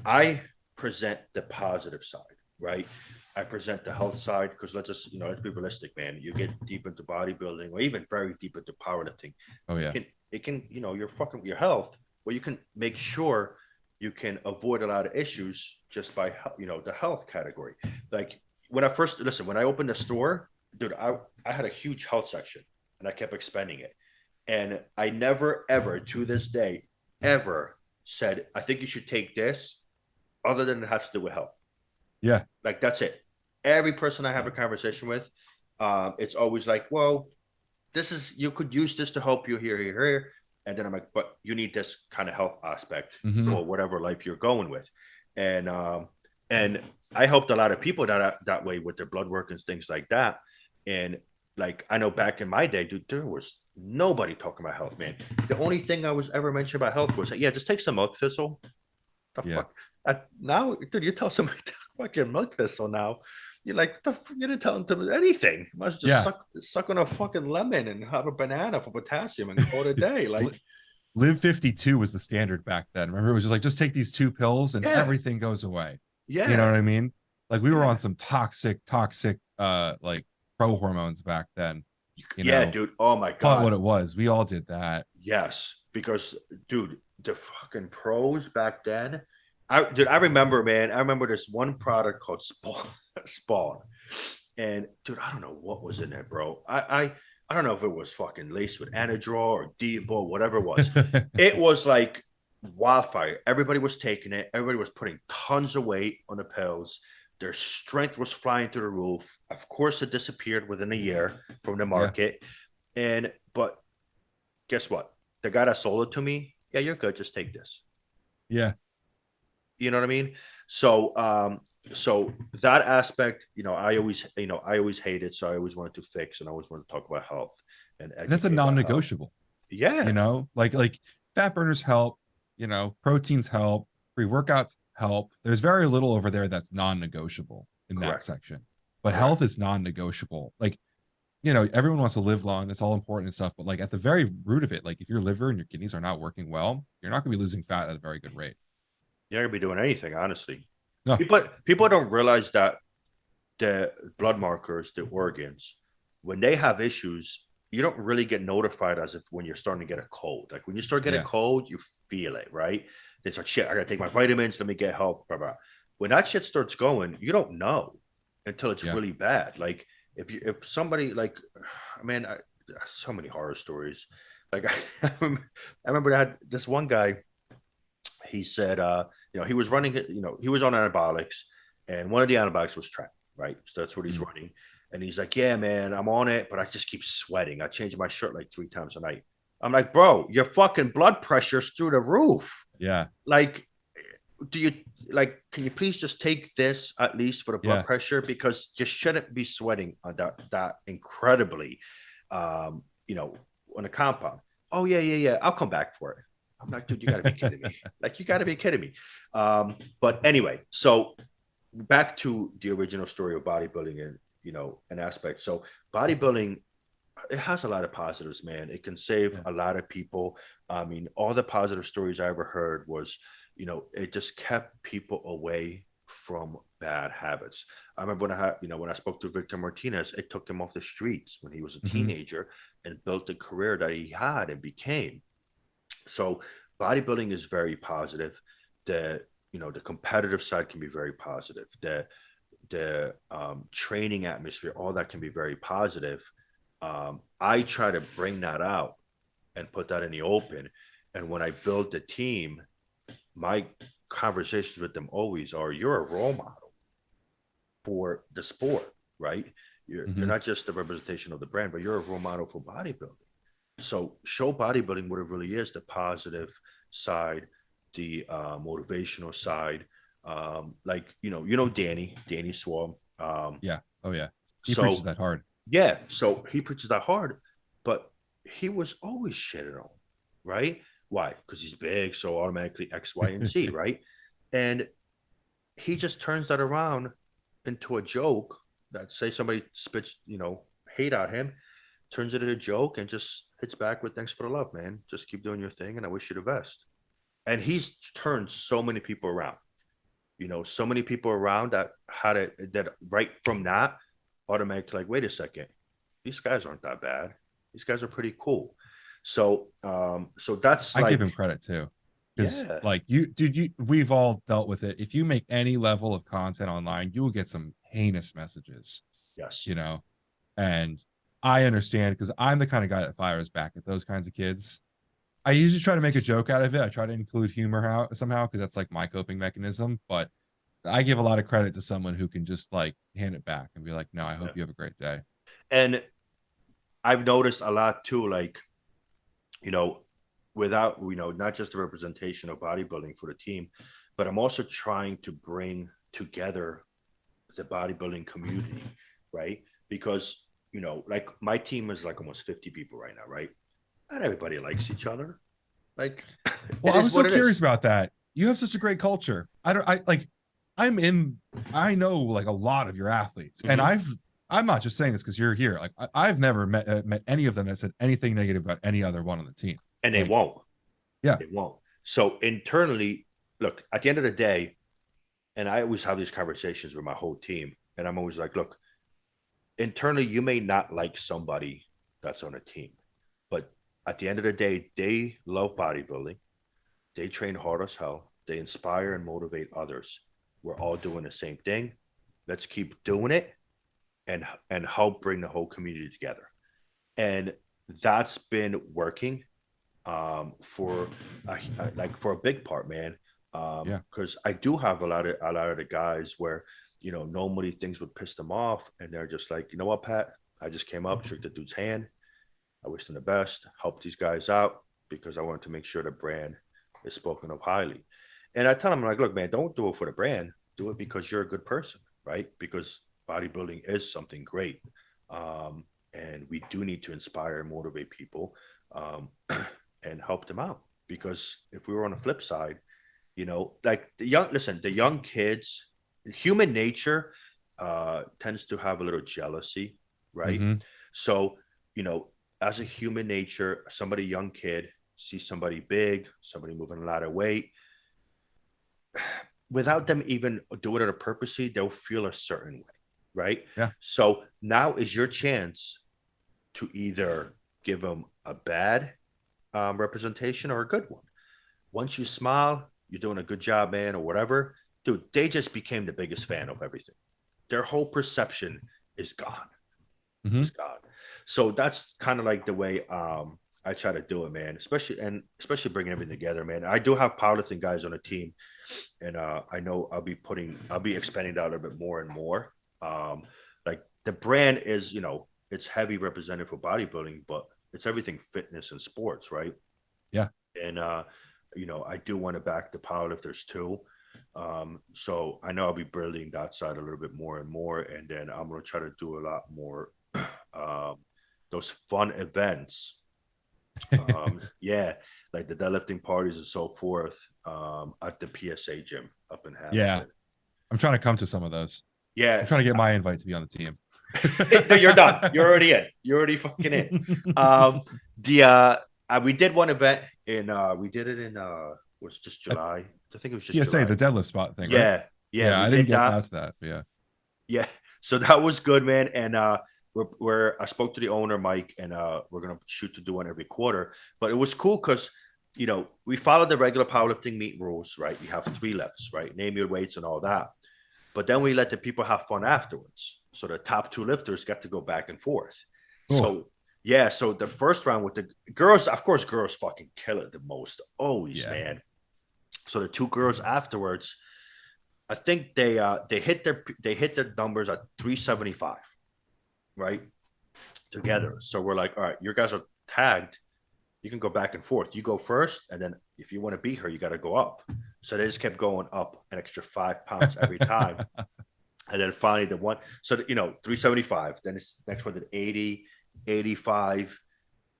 I present the positive side, right? I present the health side because let's be realistic, man. You get deep into bodybuilding or even very deep into powerlifting, Oh it yeah. can it can you're fucking with your health. Well, you can make sure you can avoid a lot of issues just by the health category. Like when I opened the store, dude, I had a huge health section and I kept expanding it. And I never, ever to this day, ever said, I think you should take this other than it has to do with health. Yeah. Like, that's it. Every person I have a conversation with, it's always like, well, this is, you could use this to help you here. And then I'm like, but you need this kind of health aspect Hmm. for whatever life you're going with. And and I helped a lot of people that way with their blood work and things like that. And like I know back in my day, dude, there was nobody talking about health, man. The only thing I was ever mentioned about health was, yeah, just take some milk thistle. The Yeah. fuck? Now, dude, you tell somebody to fucking milk thistle now. You're like, you didn't tell them to anything. You must just Yeah. suck on a fucking lemon and have a banana for potassium and call it a day. Like, Live 52 was the standard back then. Remember, it was just like, just take these 2 pills and yeah, everything goes away. You know yeah, what I mean? Like we were on yeah, some toxic, like pro hormones back then, you yeah, know, dude. Oh my call it what god, it was. We all did that. yes, because dude, the fucking pros back then. I remember, man. I remember this one product called Spawn, Spawn, and dude, I don't know what was in there, bro. I don't know if it was fucking laced with Anadrol or Debo, whatever it was. It was like wildfire. Everybody was taking it. Everybody was putting tons of weight on the pills. Their strength was flying through the roof. Of course, it disappeared within a year from the Yeah. market. And but guess what? The guy that sold it to me, yeah, you're good. Just take this. Yeah. You know what I mean? So so that aspect, I always hated, so I always wanted to fix and I always wanted to talk about health and That's a educate about health. non-negotiable, Yeah, like fat burners help, proteins help, pre-workouts help. There's very little over there that's non-negotiable in that correct, section. But health correct. is non-negotiable. Like, everyone wants to live long. That's all important and stuff. But like at the very root of it, like if your liver and your kidneys are not working well, you're not going to be losing fat at a very good rate. You're not gonna be doing anything, honestly. No. People don't realize that the blood markers, the organs, when they have issues, you don't really get notified as if when you're starting to get a cold. Like when you start getting a Yeah. cold, you feel it, right? It's like shit, I gotta take my vitamins, let me get help, blah, blah. When that shit starts going, you don't know until it's Yeah. really bad. Like if somebody like man, so many horror stories. Like I remember I had this one guy, he said he was running, he was on antibiotics and one of the antibiotics was trapped, right? So that's what he's Mm. running. And he's like, yeah, man, I'm on it, but I just keep sweating. I change my shirt like 3 times a night. I'm like, bro, your fucking blood pressure's through the roof. Yeah. Like, do you like, can you please just take this at least for the blood Yeah. pressure? Because you shouldn't be sweating on that incredibly um, you know, on a compound. Oh yeah. I'll come back for it. I'm like, dude, you gotta be kidding me. Like, you gotta be kidding me. But anyway, so back to the original story of bodybuilding and an aspect. So bodybuilding, it has a lot of positives, man. It can save Yeah. a lot of people. I mean, all the positive stories I ever heard was, it just kept people away from bad habits. I remember when I spoke to Victor Martinez, it took him off the streets when he was a Hmm. teenager and built the career that he had and became. So bodybuilding is very positive. The competitive side can be very positive. The training atmosphere, all that can be very positive. I try to bring that out and put that in the open. And when I build the team, my conversations with them always are, you're a role model for the sport, right? You're Hmm. not just the representation of the brand, but you're a role model for bodybuilding. So show bodybuilding what it really is, the positive side, the motivational side. Like, Danny Swam. Yeah. Oh yeah. He preaches So that hard. yeah, so he preaches that hard, but he was always shitted on, right? Why? Because he's big, so automatically X, Y, and Z, right? And he just turns that around into a joke that, say somebody spits, hate at him, turns it into a joke and just hits back with, thanks for the love, man. Just keep doing your thing and I wish you the best. And he's turned so many people around, so many people around that had it, that right from that automatically, like, wait a second, these guys aren't that bad. These guys are pretty cool. So that's I give like, him credit too. Because yeah, like we've all dealt with it. If you make any level of content online, you will get some heinous messages, yes, you know. And I understand because I'm the kind of guy that fires back at those kinds of kids. I usually try to make a joke out of it. I try to include humor somehow because that's like my coping mechanism. But I give a lot of credit to someone who can just like hand it back and be like, "No, I hope yeah. you have a great day." And I've noticed a lot too, like, you know, without, not just the representation of bodybuilding for the team, but I'm also trying to bring together the bodybuilding community, right? Because, like my team is like almost 50 people right now, right? Not everybody likes each other. Like, Well, it I is was so what it is. curious about that. You have such a great culture. I don't, I like, I'm in, I know like a lot of your athletes, and Mm-hmm. I'm not just saying this because you're here. Like, I've never met any of them that said anything negative about any other one on the team. And they Like, won't. yeah. They won't. So internally, look, at the end of the day, and I always have these conversations with my whole team, and I'm always like, look, internally, you may not like somebody that's on a team, but at the end of the day, they love bodybuilding. They train hard as hell. They inspire and motivate others. We're all doing the same thing. Let's keep doing it and help bring the whole community together. And that's been working for like for a big part, man. Yeah. Because I do have a lot of the guys where normally things would piss them off, and they're just like, you know what, Pat, I just came up, shook the dude's hand, I wish them the best, help these guys out because I wanted to make sure the brand is spoken of highly. And I tell them, like, look, man, don't do it for the brand, do it because you're a good person, right? Because bodybuilding is something great. And we do need to inspire and motivate people, and help them out. Because if we were on the flip side, like the young kids, human nature tends to have a little jealousy, right? Mm-hmm. So, you know, as a human nature, somebody young kid sees somebody big, somebody moving a lot of weight, without them even doing it purposely, they'll feel a certain way, right? Yeah. So now is your chance to either give them a bad representation or a good one. Once you smile, you're doing a good job, man, or whatever. Dude, they just became the biggest fan of everything. Their whole perception is gone. Mm-hmm. Is gone. So that's kind of like the way I try to do it, man. Especially bringing everything together, man. I do have powerlifting guys on the team, and I know I'll be expanding that a little bit more and more. Like the brand is, it's heavy represented for bodybuilding, but it's everything fitness and sports, right? Yeah. And I do want to back the powerlifters too. So I know I'll be building that side a little bit more and more, and then I'm gonna try to do a lot more um, those fun events. Yeah, like the deadlifting parties and so forth at the PSA gym up in Yeah. Hamilton. I'm trying to come to some of those. I'm Yeah, trying to get my invite to be on the team. no, you're done. You're already in. You're already fucking in. The We did one event in we did it in was just At July. I think it was just PSA, July. the deadlift spot thing, right? Yeah, yeah, Yeah, we I didn't did get that. out to that. But yeah. Yeah, so that was good, man. And I spoke to the owner, Mike, and we're gonna shoot to do one every quarter. But it was cool because we followed the regular powerlifting meet rules, right? You have three lifts, right? Name your weights and all that. But then we let the people have fun afterwards. So the top two lifters got to go back and forth. Cool. So yeah, so the first round with the girls, of course, girls fucking kill it the most, always, Yeah. man. So the two girls afterwards, I think they hit their numbers at 375, right? Together. So we're like, all right, you guys are tagged. You can go back and forth. You go first, and then if you want to beat her, you got to go up. So they just kept going up an extra 5 pounds every time. And then finally the one, so 375. Then it's next one did 80, 85,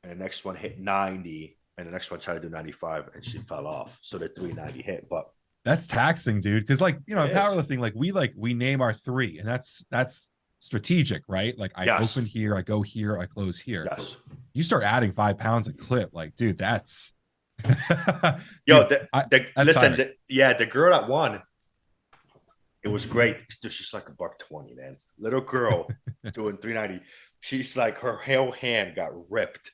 and the next one hit 90, and the next one tried to do 95, and she fell off. So the 390 hit, but That's taxing, dude. Because it in is. powerlifting, we name our three, and that's strategic, right? Like I Yes, open here, I go here, I close here. yes. You start adding 5 pounds a clip, like, dude, that's Yo, dude, that's listen, tiring. yeah, the girl that won, it was great. She's just like a buck 20, man. Little girl doing 390. She's like her whole hand got ripped.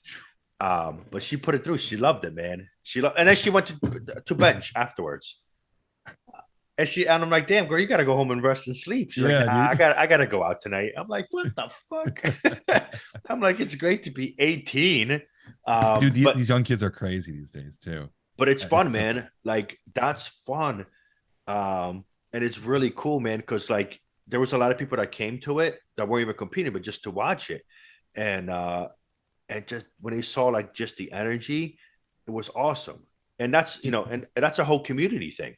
But she put it through. She loved it, man. And then she went to bench afterwards. And I'm like, damn, girl, you gotta go home and rest and sleep. She's like, Yeah, nah, I dude. got I gotta go out tonight. I'm like, what the fuck? I'm like, it's great to be 18. Dude, But these young kids are crazy these days too. it's fun, It's so man. Like that's fun. And it's really cool, man, because like there was a lot of people that came to it that weren't even competing, but just to watch it. And and just when they saw like just the energy, it was awesome. And that's, and that's a whole community thing.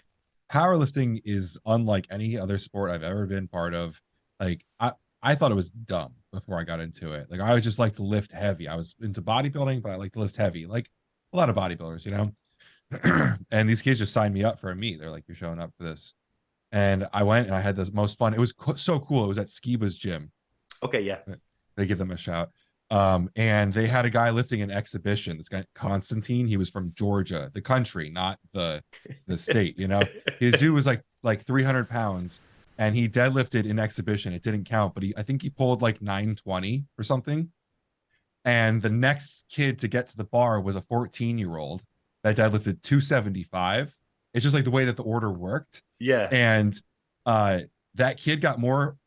Powerlifting is unlike any other sport I've ever been part of. Like I thought it was dumb before I got into it. Like I would just like to lift heavy. I was into bodybuilding, but I like to lift heavy, like a lot of bodybuilders, you know. And these kids just signed me up for a meet. They're like, "You're showing up for this," and I went and I had the most fun. It was so cool. It was at Skiba's gym. Okay, yeah. They give them a shout. And they had a guy lifting an exhibition. This guy Constantine, he was from Georgia, the country, not the state. You know, his dude was like 300 pounds, and he deadlifted in exhibition. It didn't count, but I think he pulled like 920 or something. And the next kid to get to the bar was a 14-year-old that deadlifted 275. It's just like the way that the order worked. Yeah. And that kid got more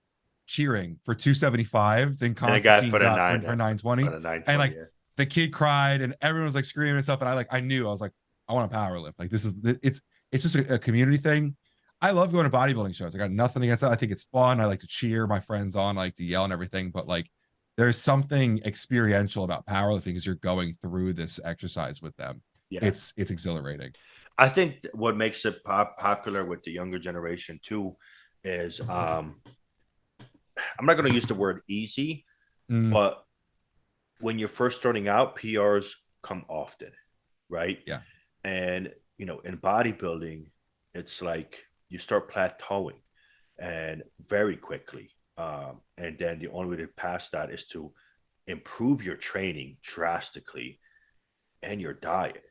cheering for 275 than And I got Constantine got for 920. for the nine And twenty. like Yeah. the kid cried and everyone was like screaming and stuff. And I knew I was like, I want to power lift. Like this is it's just a community thing. I love going to bodybuilding shows. I got nothing against that. I think it's fun. I like to cheer my friends on, I like to yell and everything. But like there's something experiential about powerlifting as you're going through this exercise with them. Yeah. It's exhilarating. I think what makes it popular with the younger generation too is I'm not going to use the word easy, Mm, but when you're first starting out, PRs come often, right? yeah. And in bodybuilding, it's like you start plateauing and very quickly. And then the only way to pass that is to improve your training drastically and your diet.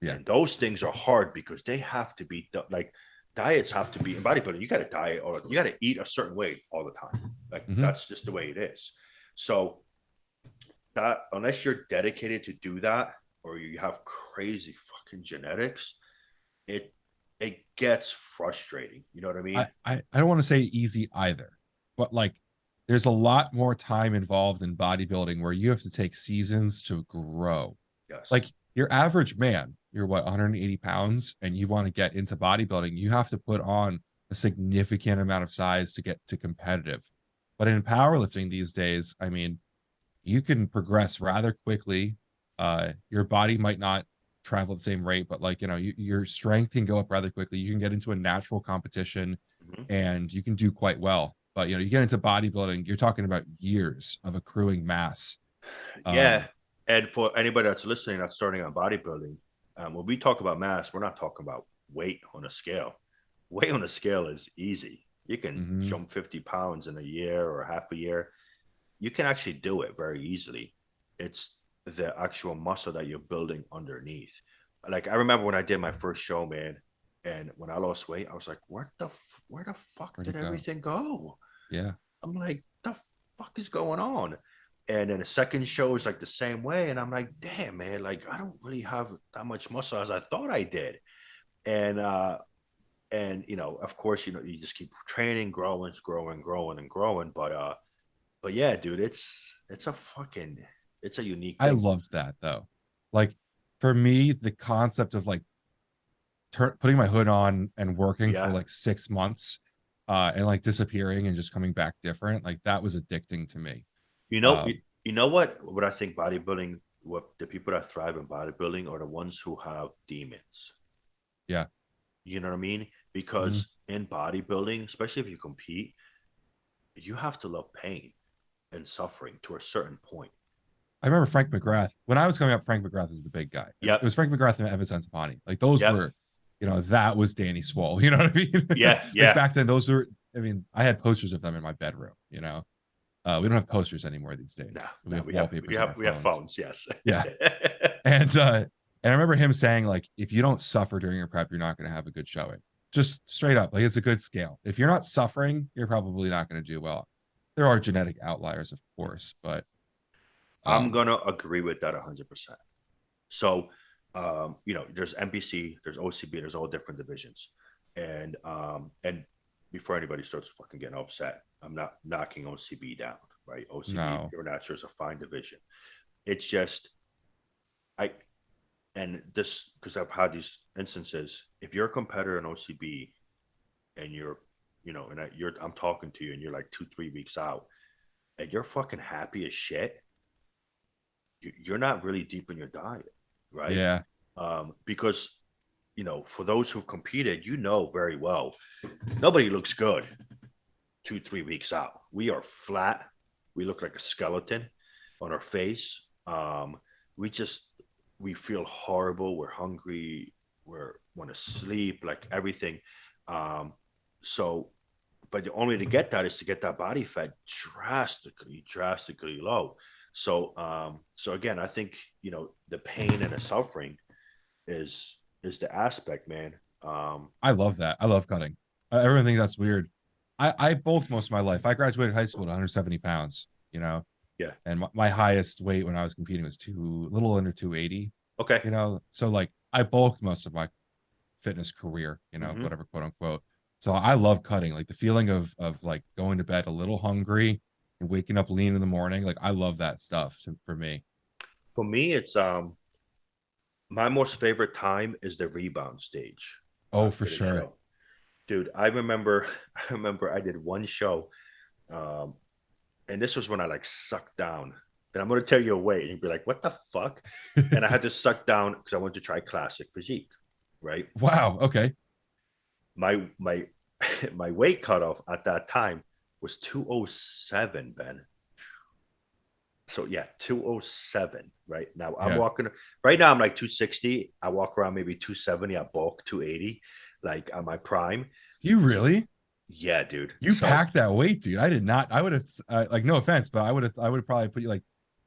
Yeah. And those things are hard because they have to be like diets have to be in bodybuilding. You got to diet or you got to eat a certain way all the time. Like Mm-hmm. that's just the way it is. So that unless you're dedicated to do that or you have crazy fucking genetics, it it gets frustrating. You know what I mean? I don't want to say easy either, but like there's a lot more time involved in bodybuilding where you have to take seasons to grow. Yes. Like your average man, you're what, 180 pounds, and you want to get into bodybuilding, you have to put on a significant amount of size to get to competitive. But in powerlifting these days, I mean, you can progress rather quickly. Your body might not travel at the same rate, but like, your strength can go up rather quickly. You can get into a natural competition Mm-hmm. and you can do quite well. But, you get into bodybuilding, you're talking about years of accruing mass. Yeah. Um, And for anybody that's listening that's starting on bodybuilding, when we talk about mass, we're not talking about weight on a scale. Weight on a scale is easy. You can mhm. jump 50 pounds in a year or half a year. You can actually do it very easily. It's the actual muscle that you're building underneath. Like I remember when I did my first show, man, and when I lost weight, I was like, where the fuck Where'd did it go? everything go? Yeah. I'm like, the fuck is going on? And then the second show is like the same way. And I'm like, damn, man, like I don't really have that much muscle as I thought I did. And of course, you just keep training, growing and growing. But yeah, dude, it's a unique I thing. loved that though. Like for me, the concept of like putting my hood on and working for Yeah. like 6 months and like disappearing and just coming back different, like that was addicting to me. You know, you, Um, you know what I think bodybuilding, what the people that thrive in bodybuilding are the ones who have demons. yeah. You know what I mean? Mhm. Because in bodybuilding, especially if you compete, you have to love pain and suffering to a certain point. I remember Frank McGrath when I was coming up. Frank McGrath is the big guy. It Yep. was Frank McGrath and Evan Santapani. Like those Yep. were, that was Danny Swole. You know what I mean? Yeah. Like Yeah. back then, those were. I mean, I had posters of them in my bedroom. We don't have posters anymore these No, days. We no, have wallpapers on our we have phones. phones, yes. Yeah, and I remember him saying like, if you don't suffer during your prep, you're not going to have a good showing. Just straight up, like it's a good scale. If you're not suffering, you're probably not going to do well. There are genetic outliers, of course, but I'm um, gonna agree with that 100%. So, there's NPC, there's OCB, there's all different divisions, and before anybody starts fucking getting upset, I'm not knocking OCB down, right? OCB, no, pure natural is a fine division. It's just I and this because I've had these instances. If you're a competitor in OCB and I'm talking to you and you're like 2, 3 weeks out and you're fucking happy as shit, you're not really deep in your diet, right? Yeah. Because for those who've competed, very well, nobody looks good 2 3 weeks out. We are flat. We look like a skeleton on our face. We just we feel horrible. We're hungry. We're want to sleep, like everything. Um, so, but the only way to get that is to get that body fat drastically low. So again, I think the pain and the suffering is the aspect, man. I love that. I love cutting. Everyone thinks that's weird. I bulked most of my life. I graduated high school at 170 pounds, Yeah. and my highest weight when I was competing was a little under 280, Okay. So like I bulked most of my fitness career, Mm-hmm. whatever, quote unquote. So I love cutting, like the feeling of like going to bed a little hungry and waking up lean in the morning. Like I love that stuff for me. For me, it's my most favorite time is the rebound stage Oh, for after the sure. show. Dude, I remember I did one show, um, and this was when I like sucked down. And I'm gonna tell you a weight, and you'd be like, what the fuck? And I had to suck down because I wanted to try classic physique, right? Wow. Okay. My my weight cutoff at that time was 207, Ben. So yeah, 207. Right now I'm Yeah. walking. Right now I'm like 260. I walk around maybe 270 at bulk, 280, like on my prime. Do you So really? yeah, dude. You So packed that weight, dude. I did not. I would have like no offense, but I would have probably put you like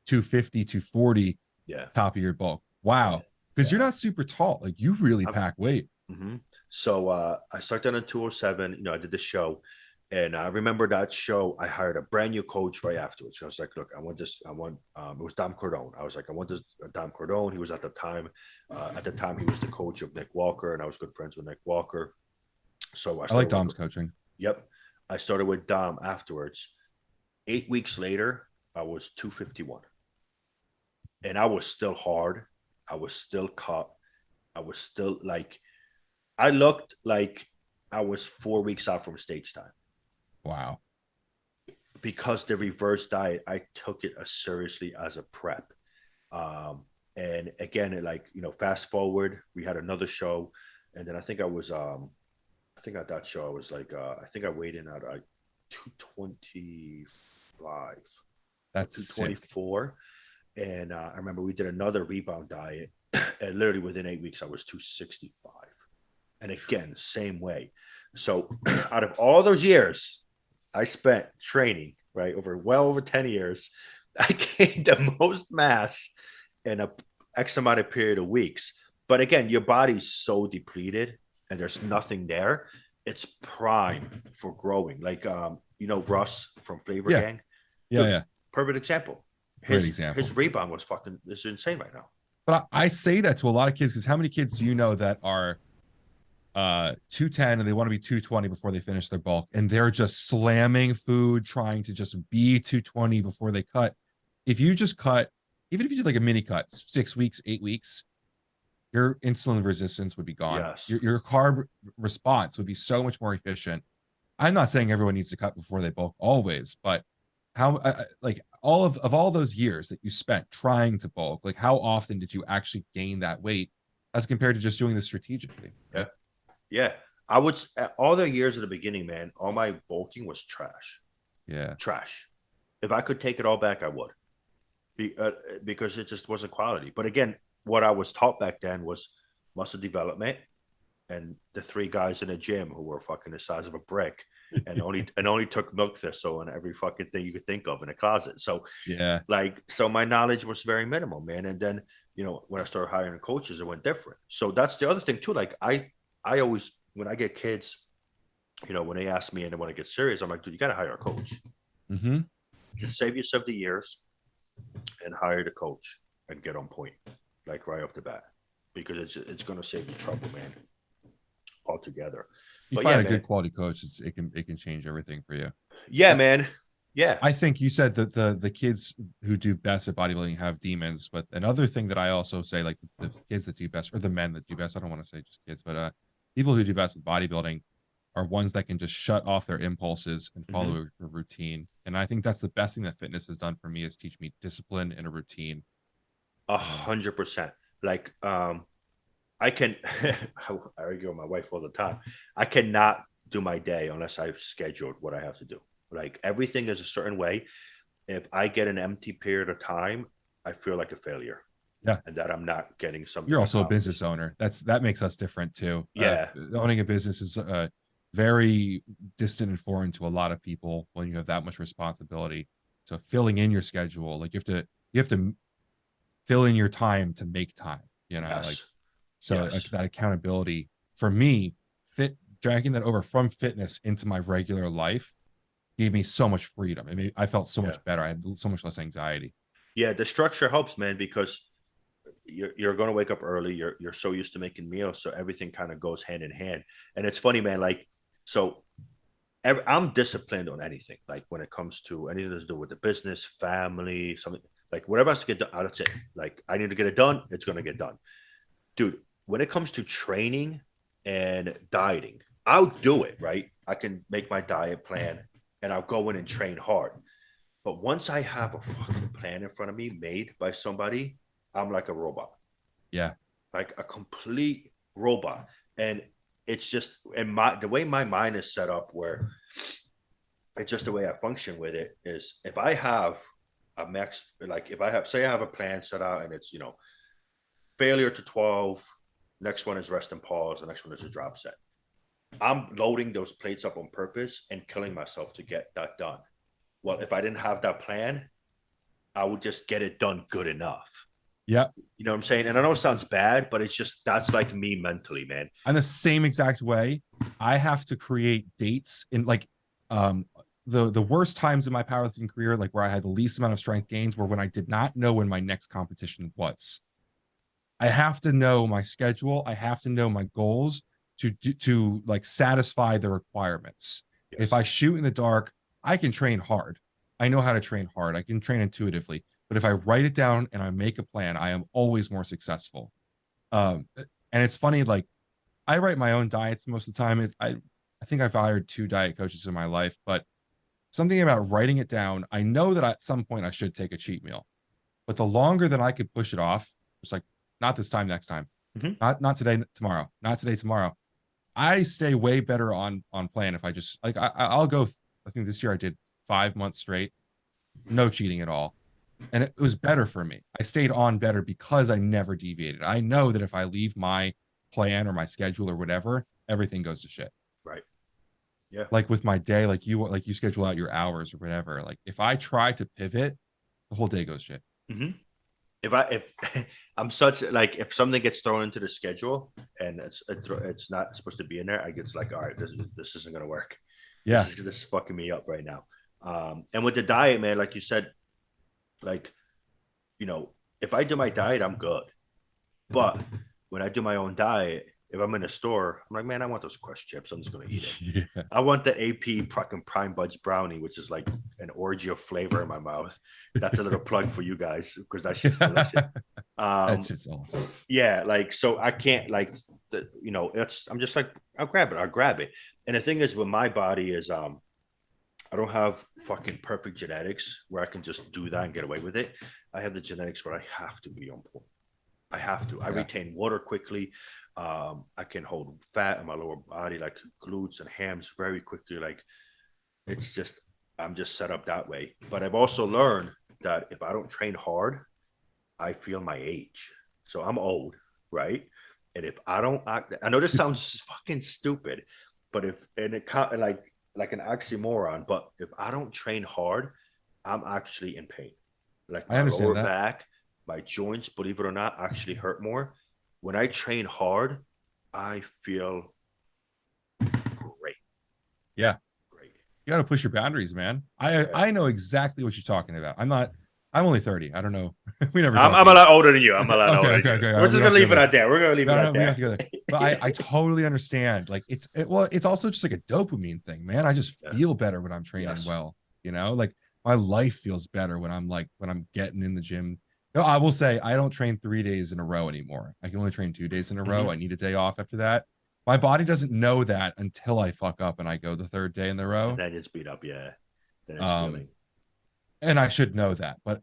250, 240 yeah, top of your bulk. yeah, Wow. Because you're yeah. not super tall. Like you really I'm, pack weight. mhm. So I started on 207. I did the show, and I remember that show. I hired a brand new coach right afterwards. I was like, look, I want this. I want. It was Dom Cordone. I was like, I want this. Dom Cordone. He was at the time. At the time, he was the coach of Nick Walker, and I was good friends with Nick Walker. So I I like started Dom's working. coaching. Yep, I started with Dom afterwards. 8 weeks later, I was 251, and I was still hard. I was still cut. I was still like I looked like I was 4 weeks out from stage time Wow. because the reverse diet, I took it as seriously as a prep. And again, fast forward, we had another show, and then I think at that show I was like, I think I weighed in at 225 or That's sick. 224, and I remember we did another rebound diet, and literally within 8 weeks I was 265. And again, same way. So out of all those years I spent training, right, over 10 years, I gained the most mass in a X amount of period of weeks. But again, your body's so depleted and there's nothing there. It's prime for growing. Like Russ from Flavor Yeah. Gang. Yeah. Dude, Yeah. perfect example. Great His example. rebound was fucking this is insane right now. But I say that to a lot of kids because how many kids do you know that are 210 and they want to be 220 before they finish their bulk and they're just slamming food trying to just be 220 before they cut. If you just cut, even if you did like a mini cut, 6 weeks, 8 weeks, your insulin resistance would be gone. Yes. Your carb response would be so much more efficient. I'm not saying everyone needs to cut before they bulk always, but how like all those years that you spent trying to bulk, like how often did you actually gain that weight as compared to just doing this strategically? Yeah. Yeah. I would all the years at the beginning, man, all my bulking was trash. Yeah. Trash. If I could take it all back, I would. Because it just wasn't quality. But again, what I was taught back then was muscle development and the three guys in a gym who were fucking the size of a brick and only took milk thistle and every fucking thing you could think of in a closet. So Yeah. so my knowledge was very minimal, man. And then when I started hiring coaches, it went different. So that's the other thing too. Like I always when I get kids, when they ask me and they want to get serious, I'm like, dude, you got to hire a coach. Mm-hmm. Just save yourself the years and hire the coach and get on point, like right off the bat, because it's going to save you trouble, man, altogether. You But yeah, find a man. good quality coach, it can change everything for you. Yeah, Uh, man. Yeah. I think you said that the kids who do best at bodybuilding have demons, but another thing that I also say, like the kids that do best, or the men that do best, I don't want to say just kids, but people who do best with bodybuilding are ones that can just shut off their impulses and Mm-hmm. follow a routine. And I think that's the best thing that fitness has done for me is teach me discipline and a routine. 100%. Like, I can, I argue with my wife all the time. I cannot do my day unless I've scheduled what I have to do. Like everything is a certain way. If I get an empty period of time, I feel like a failure Yeah. and that I'm not getting something You're also a business accomplished. owner. That makes us different too. Yeah. Owning a business is very distant and foreign to a lot of people when you have that much responsibility. So filling in your schedule, like you have to fill in your time to make time, like Yes. so like Yes. that accountability for me, fit dragging that over from fitness into my regular life gave me so much freedom. I mean, I felt so Yeah. much better. I had so much less anxiety. Yeah. The structure helps, man, because you're going to wake up early. You're so used to making meals. So everything kind of goes hand in hand. And it's funny, man. Like, so I'm disciplined on anything. Like when it comes to anything to do with the business, family, something like whatever has to get done, that's it. Like I need to get it done. It's going to get done, dude. When it comes to training and dieting, I'll do it. Right, I can make my diet plan and I'll go in and train hard. But once I have a fucking plan in front of me made by somebody, I'm like a robot, Yeah. like a complete robot. And it's just and my the way my mind is set up where it's just the way I function with it is if I have a max, like if I have, say, I have a plan set out and it's, failure to 12, next one is rest and pause, the next one is a drop set. I'm loading those plates up on purpose and killing myself to get that done. Well, if I didn't have that plan, I would just get it done good enough. Yeah. You know what I'm saying? And I know it sounds bad, but it's just that's like me mentally, man. I'm the same exact way. I have to create dates in like um the worst times in my powerlifting career, like where I had the least amount of strength gains, were when I did not know when my next competition was. I have to know my schedule. I have to know my goals to like satisfy the requirements. If I Yes. shoot in the dark, I can train hard. I know how to train hard. I can train intuitively. But if I write it down and I make a plan, I am always more successful. And it's funny, like I write my own diets most of the time. I think I've hired 2 diet coaches in my life, but something about writing it down, I know that at some point I should take a cheat meal. But the longer that I could push it off, it's like not this time, next time, Mm-hmm. not today, tomorrow, not today, tomorrow. I stay way better on plan if I just like I'll go. I think this year I did 5 months straight, no cheating at all, and it was better for me. I stayed on better because I never deviated. I know that if I leave my plan or my schedule or whatever, everything goes to shit. Right. Yeah. Like with my day, like you schedule out your hours or whatever. Like if I try to pivot, the whole day goes shit. Mm-hmm. If I'm such like if something gets thrown into the schedule and it's not supposed to be in there, I get like, all right, this isn't gonna work. Yeah. This is fucking me up right now. And with the diet, man, like you said, like you know, if I do my diet, I'm good. But when I do my own diet, if I'm in a store, I'm like, man, I want those Crust chips. I'm just gonna eat it. Yeah. I want the AP fucking Prime Buds brownie, which is like an orgy of flavor in my mouth. That's a little plug for you guys because that shit's delicious. Um, That's just awesome. yeah, like so I can't like it's I'm just like I'll grab it. And the thing is with my body is I don't have fucking perfect genetics where I can just do that and get away with it. I have the genetics where I have to be on point. I have to. I Yeah. retain water quickly. I can hold fat in my lower body, like glutes and hams, very quickly. Like it's just, I'm just set up that way. But I've also learned that if I don't train hard, I feel my age. So I'm old, right? And if I don't act, I know this sounds fucking stupid, but if and it like an oxymoron, but if I don't train hard, I'm actually in pain. Like I my lower understand that. back, my joints, believe it or not, actually hurt more. When I train hard, I feel great, Yeah. great. You got to push your boundaries, man. I Yeah. I know exactly what you're talking about. I'm only 30. I don't know. We never I'm talked a age. lot older than you. I'm a lot Okay, older than okay, you. okay. All We're right, we just don't have gonna to go leave it there. out there. We're gonna leave No, it no, out we don't have to there. go there. But I totally understand. Like it's also just like a dopamine thing, man. I just Yeah. feel better when I'm training Yes. well. Like my life feels better when I'm getting in the gym. No, I will say I don't train 3 days in a row anymore. I can only train 2 days in a row. Mm-hmm. I need a day off after that. My body doesn't know that until I fuck up and I go the third day in the And row. then it's beat up. Yeah. Then it's Um, feeling. and I should know that, but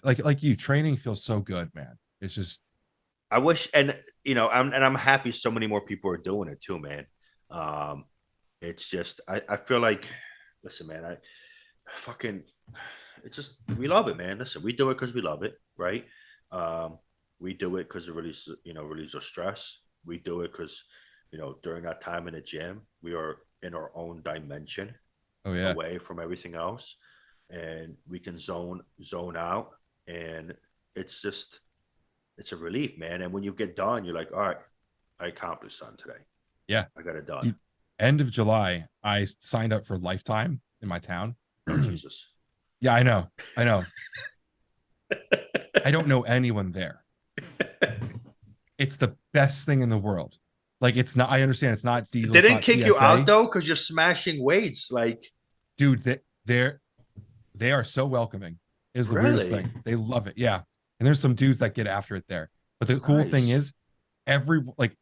like you, training feels so good, man. It's just, I wish, and I'm happy so many more people are doing it too, man. Um, it's just I feel like, listen, man, I fucking it's just we love it, man. Listen, we do it because we love it, right? Um, we do it because it relieves our stress. We do it because during that time in the gym, we are in our own dimension, oh yeah, away from everything else, and we can zone out, and it's just it's a relief, man. And when you get done, you're like, all right, I accomplished something today. yeah. I got it done. Dude, end of July, I signed up for Lifetime in my town. Oh Jesus. Yeah, I know. I don't know anyone there. It's the best thing in the world. Like, it's not. I understand it's not Diesel. They It's didn't not kick you PSA. out though because you're smashing weights. Like, Dude, they are so welcoming. Is the weirdest really? thing. They love it. Yeah, and there's some dudes that get after it there. But the cool thing Nice. is, every like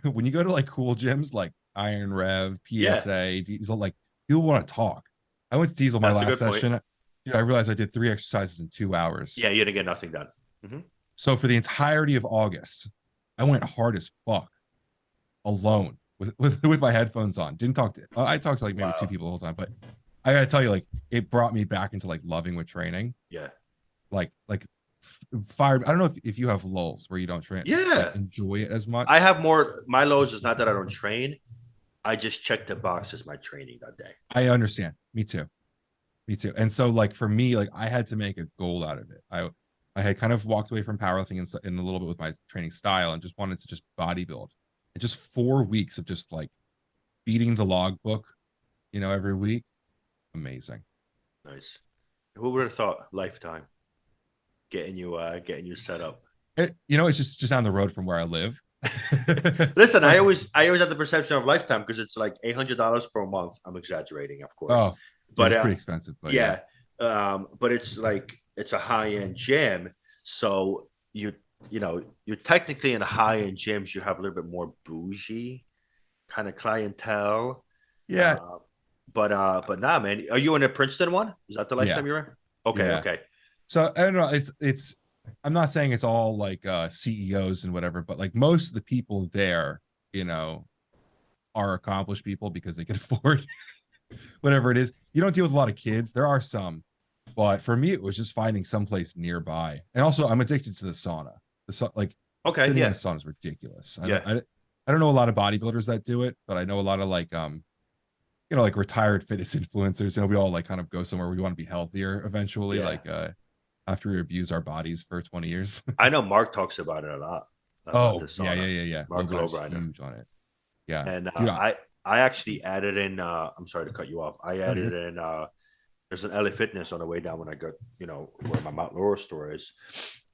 when you go to like cool gyms like Iron Rev, Yeah, PSA, Diesel, like people want to talk. I went to Diesel my that's a last good point. session. Dude, I realized I did 3 exercises in 2 hours. Yeah, you didn't get nothing done. Hmm. So for the entirety of August, I went hard as fuck alone with my headphones on. Didn't talk to. I talked to like maybe 2 Wow. people the whole time, but I gotta tell you, like it brought me back into like loving with training. Yeah. Like fire. I don't know if you have lulls where you don't train, like Yeah. enjoy it as I much. have more. My lows is not that I don't train. I just check the box as my training that day. I understand. Me too. Me too. And so like for me, like I had to make a goal out of it. I had kind of walked away from powerlifting in a little bit with my training style and just wanted to just bodybuild. And just 4 weeks of just like beating the logbook, every week. Amazing. Nice. Who would have thought lifetime getting you set up? It's just down the road from where I live. Listen, I Like, always had the perception of lifetime because it's like $800 for a month. I'm exaggerating, of course, oh, dude, but it's pretty expensive, but yeah. yeah, but it's like it's a high end gym, so you're technically in high end gyms. You have a little bit more bougie kind of clientele, Yeah, uh, but nah, man. Are you in a Princeton one? Is that the yeah, lifetime you're in? Okay, yeah. okay, So I don't know. It's I'm not saying it's all like CEOs and whatever, but like most of the people there, are accomplished people because they can afford whatever it is. You don't deal with a lot of kids. There are some, but for me, it was just finding someplace nearby. And also, I'm addicted to the sauna. Like okay, sitting in yeah, the sauna is ridiculous. yeah. I don't know a lot of bodybuilders that do it, but I know a lot of like like retired fitness influencers. We all like kind of go somewhere where we want to be healthier eventually. Yeah. Like after we abuse our bodies for 20 years. I know Mark talks about it a lot about the Oh yeah, sauna. yeah, yeah, yeah. Mark Logan is Lowrider. huge on it. Yeah, And dude. I actually added in. I'm sorry to cut you off. I No, added in. There's an LA Fitness on the way down when I got where my Mount Laurel store is,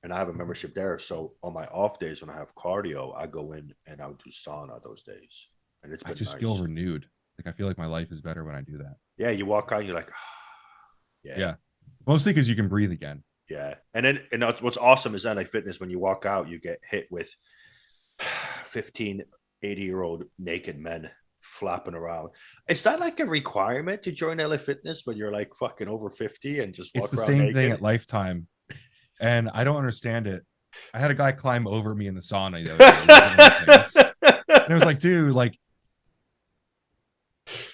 and I have a membership there. So on my off days when I have cardio, I go in and I'll do sauna those days, and it's I been just feel nice. renewed. Like I feel like my life is better when I do that. Yeah, you walk out, you're like, yeah, Yeah, mostly because you can breathe again. yeah. And then what's awesome is LA Fitness when you walk out, you get hit with 15, 80-year-old naked men flopping around. Is that like a requirement to join LA Fitness when you're like fucking over 50 and just It's walk the around same thing at naked? Lifetime, and I don't understand it. I had a guy climb over me in the sauna the other day. He wasn't wearing pants, and it was like, dude, like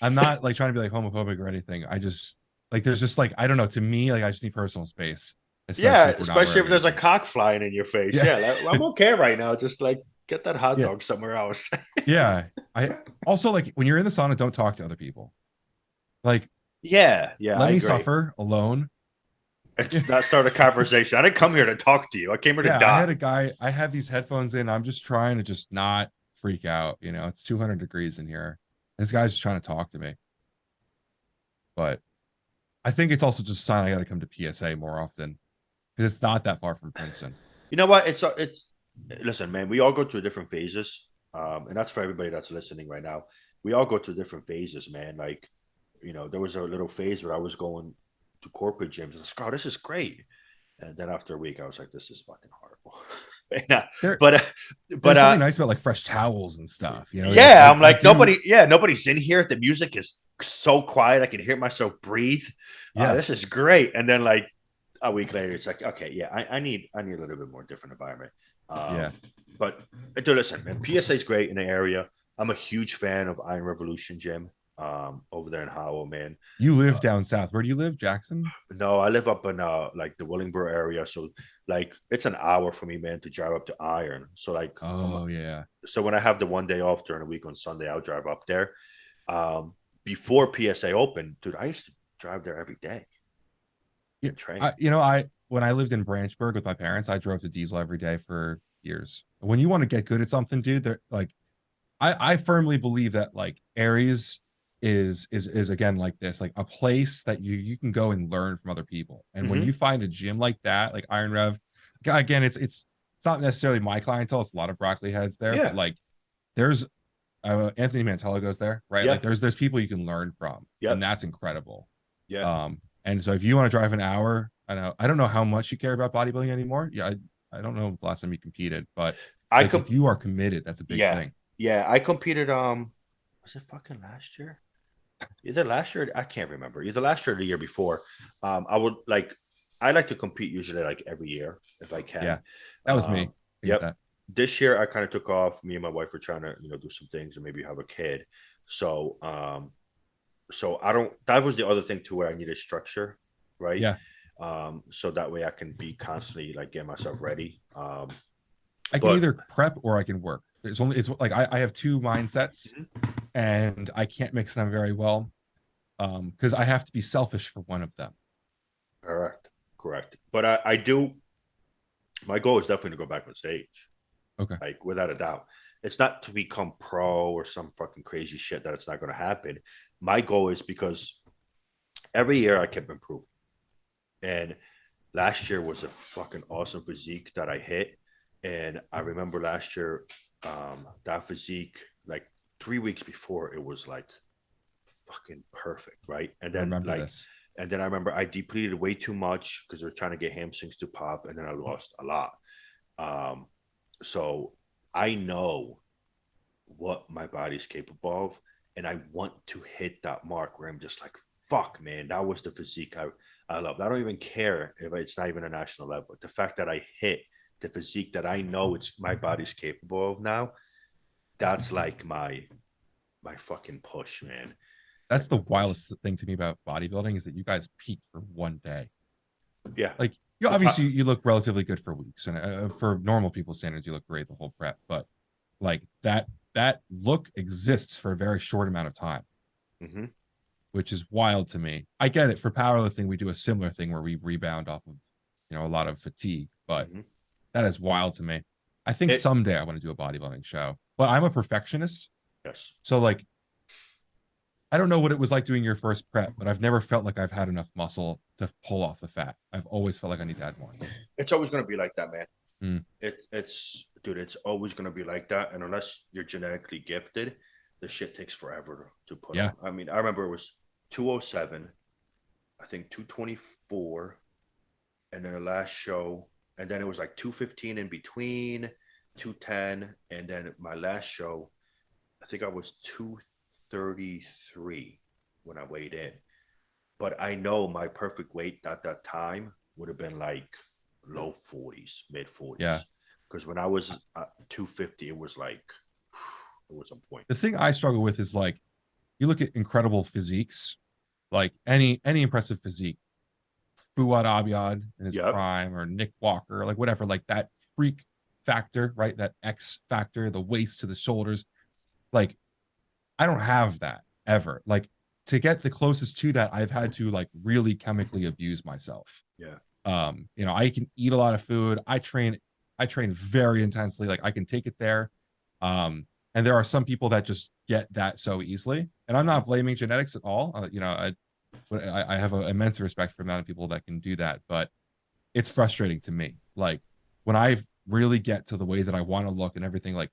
I'm not like trying to be like homophobic or anything. I just like there's just like I don't know. To me, like I just need personal space, especially Yeah, if we're not especially wearing if there's a anything. cock flying in your face. Yeah, Yeah, like, I'm okay right now. Just like get that hot yeah, dog somewhere else. yeah. I also like when you're in the sauna, don't talk to other people. Like Yeah, yeah, let I me agree. suffer alone. It's not start a conversation. I didn't come here to talk to you. I came here to Yeah, I had die. a guy. I have these headphones in. I'm just trying to just not freak out. It's 200 degrees in here. This guy's just trying to talk to me, but I think it's also just a sign I got to come to PSA more often because it's not that far from Princeton. You know what? It's listen, man. We all go through different phases, and that's for everybody that's listening right now. We all go through different phases, man. Like, there was a little phase where I was going to corporate gyms. And I was like, oh, this is great. And then after a week, I was like, this is fucking horrible. There, but there's something but nice about like fresh towels and stuff. yeah, I'm I like do. nobody. Yeah, nobody's in here. The music is so quiet. I can hear myself breathe. Yeah, This is great. And then like a week later, it's like, okay, yeah, I need a little bit more different environment. Um, Yeah. but dude, listen, man, PSA is great in the area. I'm a huge fan of Iron Revolution Gym over there in Howell, man. You live down south. Where do you live? Jackson? No, I live up in like the Willingboro area, so like it's an hour for me, man, to drive up to Iron. So like, Oh yeah. so when I have the one day off during the week on Sunday, I'll drive up there. Um, Before PSA opened, dude, I used to drive there every day Yeah. and train. I when I lived in Branchburg with my parents, I drove to Diesel every day for years. When you want to get good at something, dude, they're like I firmly believe that like Aries is again like this, like a place that you can go and learn from other people. And when Mm-hmm. you find a gym like that, like Iron Rev, again, it's not necessarily my clientele. It's a lot of broccoli heads there, but Yeah, like there's Anthony Mantella goes there, right? yeah, Like there's people you can learn from, and yep, that's incredible. yeah. And so if you want to drive an hour, I don't know how much you care about bodybuilding anymore. Yeah, I don't know the last time you competed, but I like could, if you are committed, that's a big yeah, thing. yeah. I competed. Was it fucking last year? Either last year, I can't remember. Either last year or the year before. I would like, I like to compete usually like every year if I Yeah, can. that was me. Um, I get yep. that. This year I kind of took off. Me and my wife were trying to, do some things and maybe have a kid. So, so I don't. That was the other thing too, where I needed structure, right? Yeah, So that way I can be constantly like getting myself ready. I can But either prep or I can work. It's like I have two mindsets and I can't mix them very well. Because I have to be selfish for one of them. correct, correct. But I do. My goal is definitely to go back on stage, Okay. like without a doubt. It's not to become pro or some fucking crazy shit that it's not going to happen. My goal is because every year I kept improving, and last year was a fucking awesome physique that I hit. And I remember last year, that physique, like 3 weeks before, it was like fucking perfect, right? I remember this. And then I remember I depleted way too much because they were trying to get hamstrings to pop, and then I lost a lot. Um, so I know what my body's capable of, and I want to hit that mark where I'm just like, fuck, man, that was the physique I love. I don't even care if it's not even a national level. The fact that I hit the physique that I know it's my body's capable of now, that's like my fucking push, man. That's Like the my push. wildest thing to me about bodybuilding is that you guys peaked for one day. Yeah. Like you The obviously fact. you look relatively good for weeks, and for normal people standards, you look great the whole prep. But like that look exists for a very short amount of time, Mm-hmm. which is wild to me. I get it. For powerlifting, we do a similar thing where we rebound off of a lot of fatigue, but Mm-hmm. that is wild to me. I think It. someday I want to do a bodybuilding show, but I'm a perfectionist. Yes. So like I don't know what it was like doing your first prep, but I've never felt like I've had enough muscle to pull off the fat. I've always felt like I need to add more. It's always gonna be like that, man. Mm, It's dude, it's always gonna be like that. And unless you're genetically gifted, the shit takes forever to put yeah. on. I mean, I remember it was 207, I think 224, and then the last show, and then it was like 215 in between, 210, and then my last show, I think I was 233 when I weighed in. But I know my perfect weight at that time would have been like low 40s, mid Yeah. 40s. Because when I was at 250, it was like, it was on point. The thing I struggle with is like you look at incredible physiques, like any impressive physique, Fuad Abiad in his Yep. prime or Nick Walker, like whatever, like that freak factor, right? That X factor, the waist to the shoulders. Like I don't have that ever. Like to get the closest to that, I've had to like really chemically abuse myself. Yeah. I can eat a lot of food. I train very intensely. Like I can take it there. And there are some people that just get that so easily. And I'm not blaming genetics at all. I have an immense respect for the amount of people that can do that, but it's frustrating to me. Like when I really get to the way that I want to look and everything, like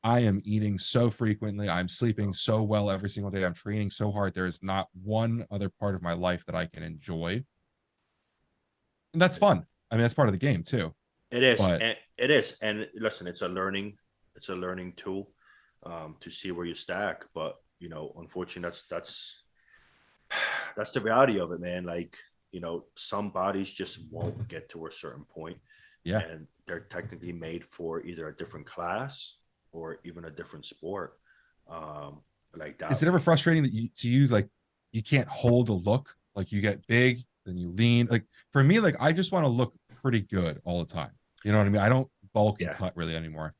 I am eating so frequently, I'm sleeping so well every single day, I'm training so hard. There is not one other part of my life that I can enjoy. And that's fun. I mean, that's part of the game too. It is. But And it is. And listen, it's a learning tool to see where you stack. But, unfortunately, that's the reality of it, man. Like, some bodies just won't get to a certain point. Yeah. and they're technically made for either a different class or even a different sport. Um, like Is that. it ever frustrating that you to you like you can't hold a look? Like you get big, then you lean. Like for me, like I just want to look pretty good all the time. You know what I mean? I don't bulk and Yeah, cut really anymore.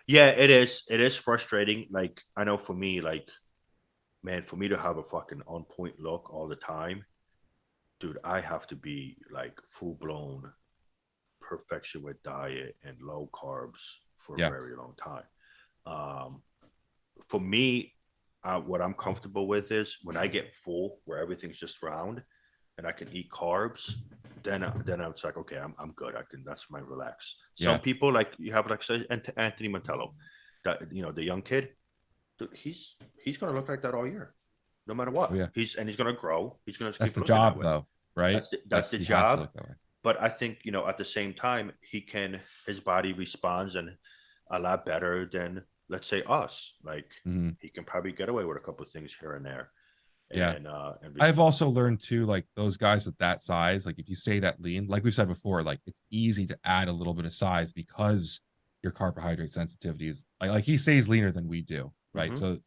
yeah, it is. It is frustrating. Like I know for me, like man, for me to have a fucking on point look all the time, dude, I have to be like full blown perfection with diet and low carbs for a Yeah. very long time. Um, for me, what I'm comfortable with is when I get full, where everything's just round, and I can eat carbs. Then I was like, okay, I'm good. I can that's my relax. Some Yeah. people like you have like say Anthony Montello, that the young kid, dude, he's gonna look like that all year, no matter Oh what. yeah. He's gonna grow. He's gonna That's keep the looking that job way. though, right? That's Like the he has to job. look that way. But I think at the same time his body responds and a lot better than let's say us. Like Mhm. he can probably get away with a couple of things here and there, Yeah. and I've also learned too, like those guys at that size, like if you stay that lean, like we've said before, like it's easy to add a little bit of size because your carbohydrate sensitivity is like he stays leaner than we do, right? mm-hmm, So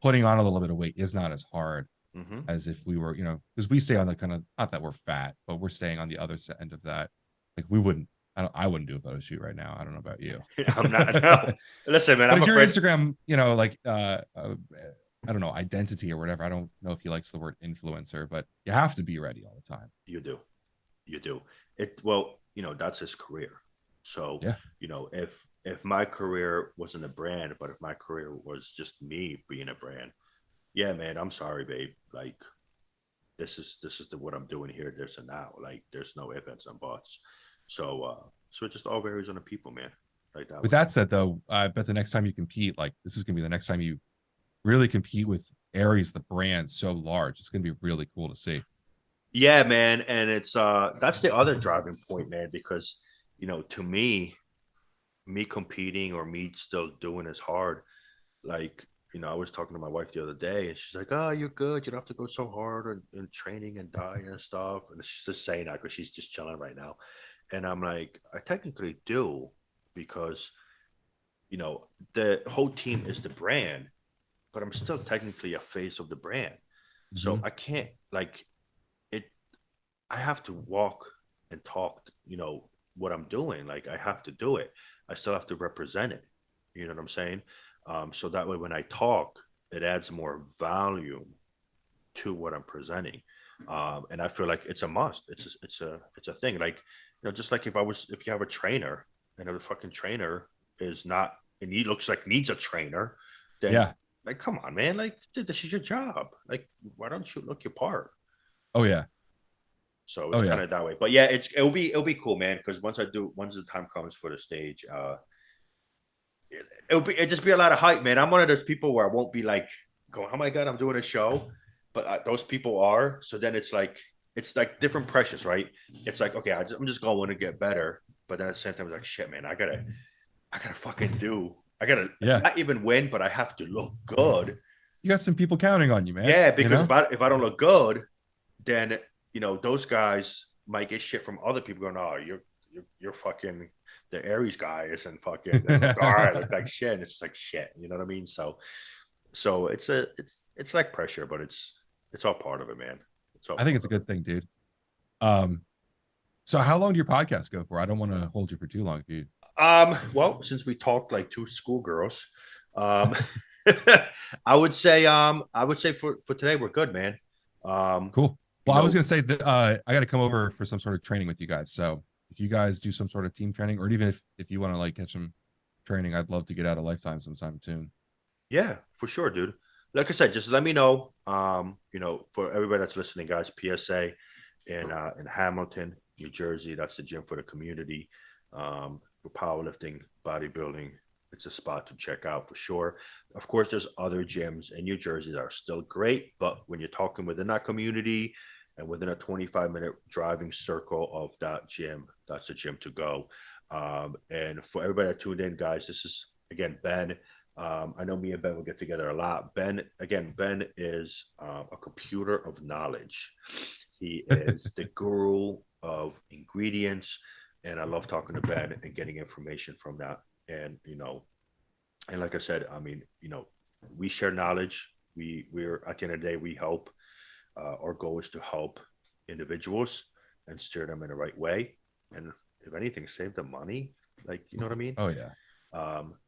putting on a little bit of weight is not as hard mm-hmm. as if we were, because we stay on the kind of not that we're fat, but we're staying on the other end of that. Like we wouldn't, I wouldn't do a photo shoot right now. I don't know about you. I'm not. No. Listen, man, But I'm if your afraid. Instagram, like I don't know, identity or whatever. I don't know if he likes the word influencer, but you have to be ready all the time. You do, you do it. Well, that's his career. So, Yeah. if my career wasn't a brand, but if my career was just me being a brand, yeah, man, I'm sorry, babe. Like this is what I'm doing here. There's a now. Like there's no ifs, ands, and buts. So it just all varies on the people, man. Like that With way. that said, though, I bet the next time you compete, like this is gonna be the next time you really compete with Aries, the brand so large. It's gonna be really cool to see. Yeah, man, and it's that's the other driving point, man, because to me competing or me still doing is hard. Like, I was talking to my wife the other day and she's like, oh, you're good. You don't have to go so hard in training and diet and stuff. And she's just saying that because she's just chilling right now. And I'm like, I technically do because, the whole team is the brand, but I'm still technically a face of the brand. So Mm-hmm. I can't like it. I have to walk and talk, what I'm doing. Like I have to do it. I still have to represent it. You know what I'm saying? So that way, when I talk, it adds more volume to what I'm presenting, and I feel like it's a must. It's a thing. Like just like if you have a trainer and a fucking trainer is not and he looks like needs a trainer, then Yeah. like come on, man, like dude, this is your job. Like why don't you look your part? Oh yeah. So Oh it's yeah. kind of that way. But yeah, it'll be cool, man. Because once the time comes for the stage, it'll just be a lot of hype, man. I'm one of those people where I won't be like going, oh my god, I'm doing a show, but those people are. So then it's like different pressures, right? It's like okay, I'm just going to get better, but then at the same time, it's like shit, man. I gotta fucking do. I gotta Yeah. not even win, but I have to look good. You got some people counting on you, man. Yeah, You because know? if I don't look good, then those guys might get shit from other people going, oh, you're fucking the Aries guy isn't fucking look all right, look like shit. And it's like shit, you know what I mean? So it's like pressure, but it's all part of it, man. It's all I think part it's a of it. good thing, dude. Um, so how long do your podcast go for? I don't want to hold you for too long, dude. Well, since we talked like two schoolgirls, um, I would say for today we're good, man. Um, Cool. you Well, I was know, gonna say that I got to come over for some sort of training with you guys. So if you guys do some sort of team training, or even if you want to like get some training, I'd love to get out of Lifetime sometime soon. Yeah, for sure, dude. Like I said, just let me know. For everybody that's listening, guys, PSA in Hamilton, New Jersey. That's the gym for the community. For powerlifting, bodybuilding, it's a spot to check out for sure. Of course, there's other gyms in New Jersey that are still great, but when you're talking within that community and within a 25-minute driving circle of that gym, that's the gym to go. And for everybody that tuned in, guys, this is again Ben. I know me and Ben will get together a lot. Ben is a computer of knowledge. He is the guru of ingredients, and I love talking to Ben and getting information from that. And and like I said, I mean, we share knowledge. We're at the end of the day, we help. Our goal is to help individuals and steer them in the right way, and if anything, save them money. Like, you know what I mean? Oh yeah.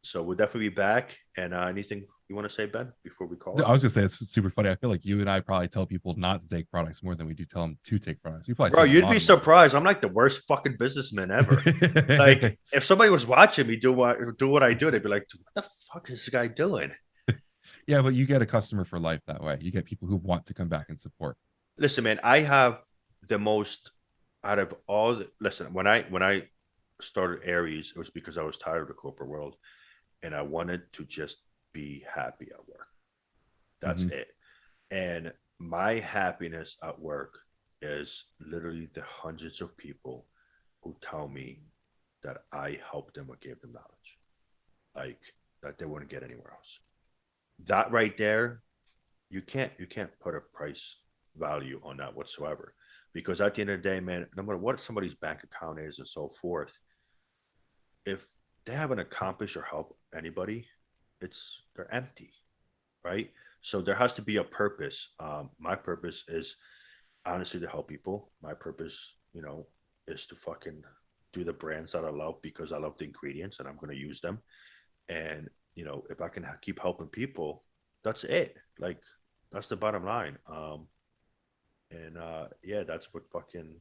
So we'll definitely be back. And anything you want to say, Ben, before we call No, it? I was gonna say it's super funny. I feel like you and I probably tell people not to take products more than we do tell them to take products. We probably Bro, save a you'd lot be of money. surprised. I'm like the worst fucking businessman ever. Like, if somebody was watching me do what I do, they'd be like, "What the fuck is this guy doing?" Yeah, but you get a customer for life that way. You get people who want to come back and support. Listen, man, I have the most out of all. Listen, when I started Aries, it was because I was tired of the corporate world, and I wanted to just be happy at work. That's Mhm. it. And my happiness at work is literally the hundreds of people who tell me that I helped them or gave them knowledge, like that they wouldn't get anywhere else. That right there, you can't put a price value on that whatsoever. Because at the end of the day, man, no matter what somebody's bank account is and so forth, if they haven't accomplished or helped anybody, they're empty, right? So there has to be a purpose. My purpose is honestly to help people. My purpose, is to fucking do the brands that I love because I love the ingredients and I'm going to use them. And if I can keep helping people, that's it. Like, that's the bottom line. And yeah, that's what fucking.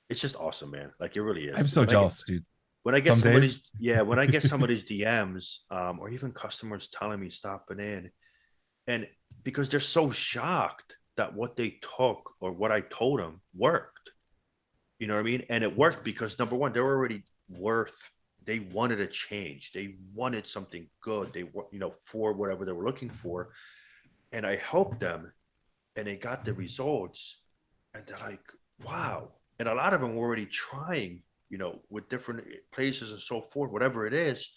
It's just awesome, man. Like, it really is. I'm so jealous, dude. When I get Some days, somebody's yeah, when I get somebody's DMs, or even customers telling me stopping in, and because they're so shocked that what they took or what I told them worked. You know what I mean? And it worked because number one, they're already worth. They wanted a change. They wanted something good. They were, for whatever they were looking for, and I helped them, and they got the results, and they're like, "Wow!" And a lot of them were already trying, with different places and so forth, whatever it is.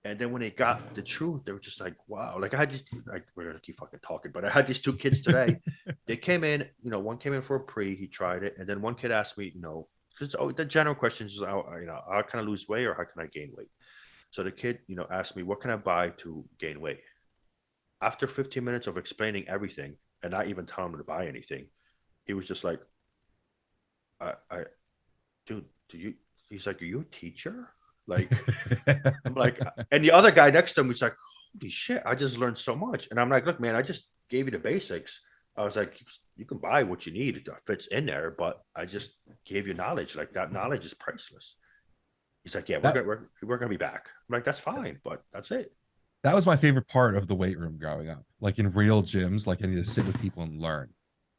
And then when they got the truth, they were just like, wow. Like, I had these, like, we're gonna keep fucking talking, but I had these two kids today. They came in, one came in for a pre, he tried it, and then one kid asked me, because the general questions is, how can I lose weight or how can I gain weight? So the kid, asked me, what can I buy to gain weight? After 15 minutes of explaining everything and not even telling him to buy anything, he was just like, I dude, do you? He's like, are you a teacher? Like, I'm like, and the other guy next to him was like, holy shit, I just learned so much. And I'm like, look, man, I just gave you the basics. I was like, you can buy what you need. It fits in there, but I just gave you knowledge. Like, that knowledge is priceless. He's like, yeah, that we're gonna be back. I'm like, that's fine, but that's it. that was my favorite part of the weight room growing up. Like in real gyms, like I need to sit with people and learn.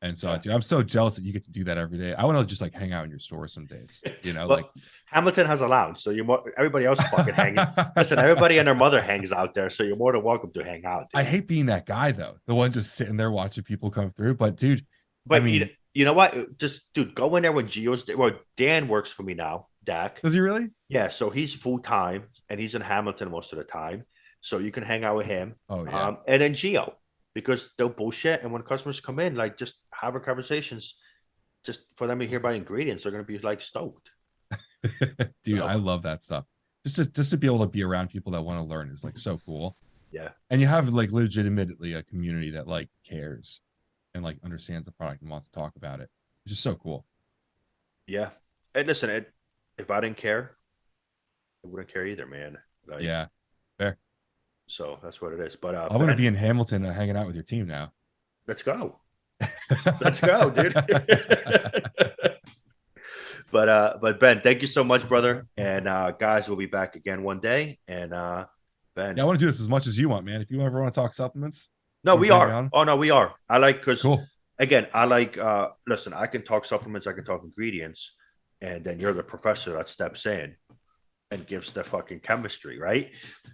And so, Yeah. dude, I'm so jealous that you get to do that every day. I want to just like hang out in your store some days, like. Well, Hamilton has a lounge, so everybody else fucking hanging. Listen, everybody and their mother hangs out there, so you're more than welcome to hang out, I dude. hate being that guy though, the one just sitting there watching people come through. But dude, I But mean, you know what? Just dude, go in there when Gio's. Well, Dan works for me now, Dak. does he really? Yeah, so he's full time and he's in Hamilton most of the time. So you can hang out with him. Oh yeah. And then Gio, because they'll bullshit. And when customers come in, like, just have our conversations, just for them to hear about ingredients, they're gonna be like stoked. Dude, So I love that stuff. Just to be able to be around people that want to learn is like so cool. yeah, And you have like legitimately a community that like cares and like understands the product and wants to talk about it. It's just so cool. yeah. And listen, if I didn't care, I wouldn't care either, man. Like, Yeah. Fair. so that's what it is. But I'm gonna Ben, be in Hamilton hanging out with your team now. let's go. Let's go, dude. But Ben, thank you so much, brother. And guys, we'll be back again one day. And Ben, Yeah, I want to do this as much as you want, man. If you ever want to talk supplements, no, you want we to bring me are. on? Oh no, we are. I like, because Cool. again, I like listen, I can talk supplements, I can talk ingredients, and then you're the professor that steps in and gives the fucking chemistry, right?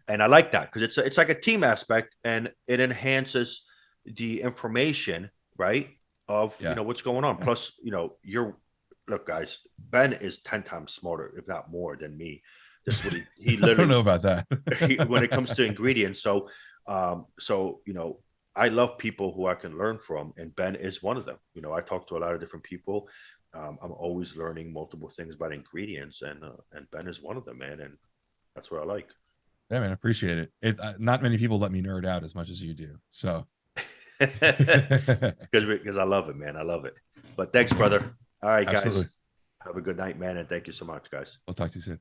And I like that because it's like a team aspect and it enhances the information, right? Of Yeah. what's going on. Plus, you're look, guys, Ben is 10 times smarter, if not more, than me. This is what he I don't know literally about that. when it comes to ingredients. So I love people who I can learn from, and Ben is one of them. I talk to a lot of different people, I'm always learning multiple things about ingredients, and Ben is one of them, man. And that's what I like. Yeah, man, appreciate it. Not many people let me nerd out as much as you do. So Because I love it, man. I love it. But thanks, brother. All right, guys. absolutely. Have a good night, man, and thank you so much, guys. I'll talk to you soon.